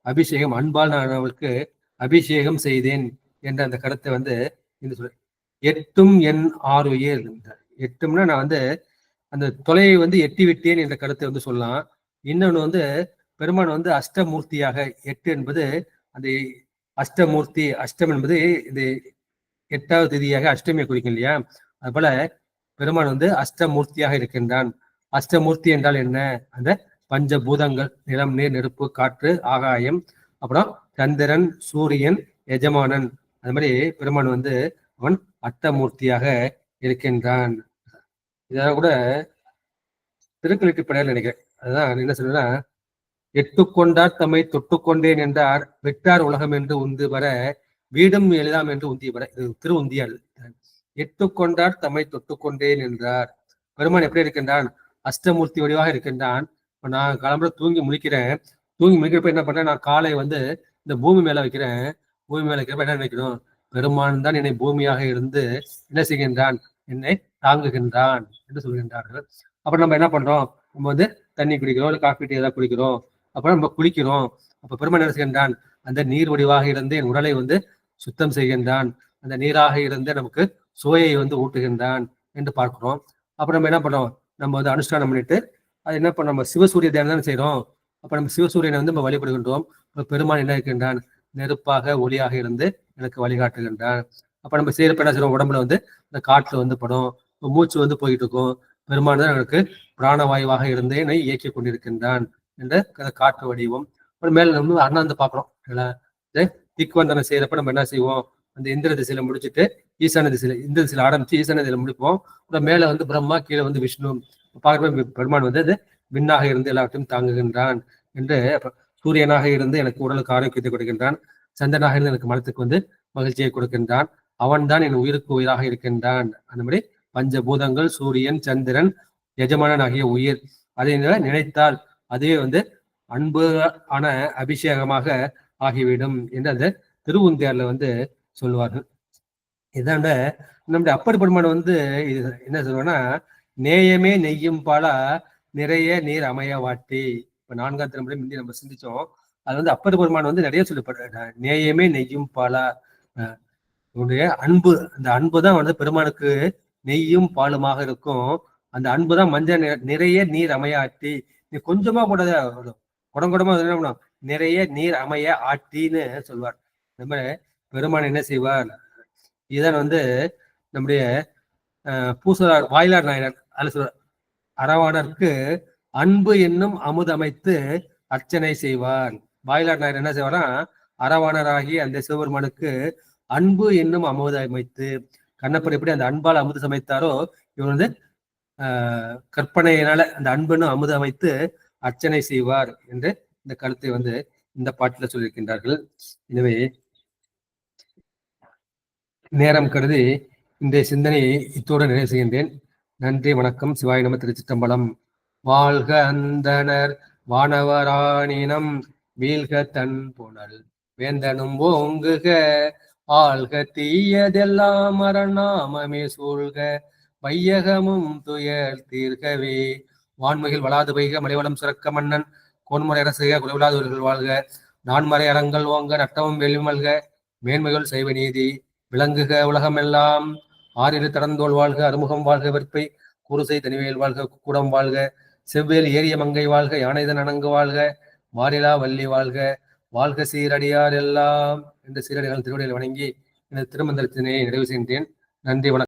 அபிஷேகம். அன்பால் நான் அவருக்கு அபிஷேகம் செய்தேன் என்ற அந்த கருத்தை வந்து இந்த சொல்ல. எட்டும் என் ஆறுயிர். எட்டும்னா நான் வந்து அந்த தொலையை வந்து எட்டி விட்டேன் என்ற கருத்தை வந்து சொல்லலாம். இன்னொன்று வந்து பெருமான் வந்து அஷ்டமூர்த்தியாக, 8 என்பது அந்த அஷ்டமூர்த்தி, அஷ்டம் என்பது இந்த 8வது திதியாக அஷ்டமியை குறிக்கும் இல்லையா? அது போல பெருமான் வந்து அஷ்டமூர்த்தியாக இருக்கின்றான். அஷ்டமூர்த்தி என்றால் என்ன? அந்த பஞ்சபூதங்கள், நிலம், நீர், நெருப்பு, காற்று, ஆகாயம், அப்புறம் சந்திரன், சூரியன், எஜமானன். அது மாதிரி பெருமான் வந்து அவன் அஷ்டமூர்த்தியாக இருக்கின்றான். இதெல்லாம் கூட திருக்கலிட்டுப்படையார் நினைக்கிறேன். அதுதான் என்ன சொல்றேன்னா, எட்டுக்கொண்டார் தம்மை தொட்டுக்கொண்டேன் என்றார், வெட்டார் உலகம் என்று உந்து வர, வீடும் எளிதாம் என்று உந்தி வர. இது திரு உந்தியார். எட்டுக்கொண்டார் தம்மை தொட்டுக்கொண்டேன் என்றார். பெருமான் எப்படி இருக்கின்றான்? அஷ்டமூர்த்தி வடிவாக இருக்கின்றான். இப்ப நான் கிளம்புற தூங்கி முழிக்கிறேன். தூங்கி முழிக்கிறப்ப என்ன பண்றேன்? நான் காலை வந்து இந்த பூமி மேல வைக்கிறேன். பூமி மேல வைக்கிறப்ப என்ன நினைக்கணும்? பெருமான் தான் என்னை பூமியாக இருந்து என்ன செய்கின்றான்? என்னை தாங்குகின்றான் என்று சொல்கின்றார்கள். அப்புறம் நம்ம என்ன பண்றோம்? நம்ம வந்து தண்ணி குடிக்கிறோம், இல்லை காஃபி டீ ஏதாவது குடிக்கிறோம். அப்புறம் நம்ம குளிக்கிறோம். அப்ப பெருமான் என்ன செய்கின்றான்? அந்த நீர் வடிவாக இருந்து என் உடலை வந்து சுத்தம் செய்கின்றான். அந்த நீராக இருந்து நமக்கு சுவையை வந்து ஊட்டுகின்றான் என்று பார்க்கிறோம். அப்புறம் நம்ம என்ன பண்றோம்? நம்ம வந்து அனுஷ்டானம் பண்ணிட்டு அது என்ன பண்ண, நம்ம சிவசூரிய தியானம் தான் செய்யறோம். அப்ப நம்ம சிவசூரியனை வந்து நம்ம வழிபடுகின்றோம். பெருமான் என்ன இருக்கின்றான்? நெருப்பாக ஒளியாக இருந்து எனக்கு வழிகாட்டுகின்றான். அப்ப நம்ம செய்யறப்ப என்ன செய்யறோம்? உடம்புல வந்து இந்த காற்று வந்து படும், மூச்சு வந்து போயிட்டு இருக்கும். பெருமான் தான் எனக்கு பிராணவாயுவாக இருந்து என்னை இயக்கி கொண்டிருக்கின்றான் என்ற காற்று வடிவம். அப்புறம் மேல நம்ம அண்ணாந்து பாக்குறோம். திக்வந்தனை செய்யறப்ப நம்ம என்ன செய்வோம்? அந்த இந்திர திசையில முடிச்சுட்டு ஈசான திசையில, இந்த திசையில ஆரம்பிச்சு ஈசான திசையில முடிப்போம். அப்புறம் மேல வந்து பிரம்மா, கீழே வந்து விஷ்ணு. பார்க்குற பெருமான் வந்து அது விண்ணாக இருந்து எல்லாத்தையும் தாங்குகின்றான் என்று. சூரியனாக இருந்து எனக்கு உடலுக்கு ஆரோக்கியத்தை கொடுக்கின்றான். சந்திரனாக இருந்து எனக்கு மனத்துக்கு வந்து மகிழ்ச்சியை கொடுக்கின்றான். அவன் தான் என் உயிருக்கு உயிராக இருக்கின்றான். அந்த மாதிரி பஞ்சபூதங்கள், சூரியன், சந்திரன், எஜமானன் ஆகிய உயிர், அதை நினைத்தால் அதுவே வந்து அன்பு ஆன அபிஷேகமாக ஆகிவிடும் என்று அந்த திருவுந்தியார்ல வந்து சொல்லுவார்கள். இதாண்ட நம்முடைய அப்பர் பெருமான் வந்து இது என்ன சொல்லுவாங்கன்னா, நேயமே நெய்யும் பாலா நிறைய நீர் அமைய வாட்டி. இப்ப 4ஆம் திருமுறை முந்தி நம்ம சிந்திச்சோம். அது வந்து அப்பர் பெருமான் வந்து நிறைய சொல்லப்படுற நேயமே நெய்யும் பாலா. உன்னுடைய அன்பு, அந்த அன்பு தான் வந்து பெருமானுக்கு நெய்யும் பாலுமாக இருக்கும். அந்த அன்பு தான் மஞ்சள் நிறைய நீர் அமைய ஆட்டி. நீ கொஞ்சமா கூட குடங்குடமா நிறைய நீர் அமைய ஆட்டின்னு சொல்வார். நம்ம பெருமான் என்ன செய்வார்? இதான் வந்து நம்முடைய பூசலார் வாயிலார் நாயனார் அதுல சொல்வார், அரவாணருக்கு அன்பு என்னும் அமுதமைத்து அர்ச்சனை செய்வார். வாயிலார் நாயர் என்ன செய்வாரா? அரவாணராகி அந்த சிவபெருமானுக்கு அன்பு என்னும் அமுத அமைத்து, கண்ணப்பர் எப்படி அந்த அன்பால் அமுது சமைத்தாரோ, இவர் வந்து கற்பனையினால அந்த அன்புன்னு அமுத அமைத்து அர்ச்சனை செய்வார் என்று இந்த கருத்தை வந்து இந்த பாட்டில் சொல்லியிருக்கின்றார்கள். எனவே நேரம் கருதி இன்றைய சிந்தனையை இத்தோடு நிறைவு செய்கின்றேன். நன்றி, வணக்கம். சிவாய நம. திருச்சிற்றம்பலம். வாழ்க அந்தனர் வானவராணினம் வீழ்க தன் புனல் வேந்தனும் ஓங்குக ஆள்க தீயதெல்லாம் அரணாமமே சூழ்க வையகமும் துயர் தீர்கவே. வான்மையில் வளாது வைக மலைவளம் சுரக்க மன்னன் கோன்முறை அரசுக குறைவில்லாதவர்கள் வாழ்க. நான்மறை அறங்கள் ஓங்க நட்டமும் வெளிமல்க மேன்மைகள் செய்வ நீதி விளங்குக உலகமெல்லாம். ஆறிரு தடந்தோள் வாழ்க அறுமுகம் வாழ்க வெற்பை குருசை தனிவேல் வாழ்க கூடம் வாழ்க செவ்வேல் ஏரிய மங்கை வாழ்க யானைதன் அணங்கு வாழ்க மாறிலா வள்ளி வாழ்க வாழ்க சீரடியார் எல்லாம் என்ற சீரடிகள் திருவடியில் வணங்கி எனது திருமந்திரத்தினை நிறைவு செய்கின்றேன். நன்றி, வணக்கம்.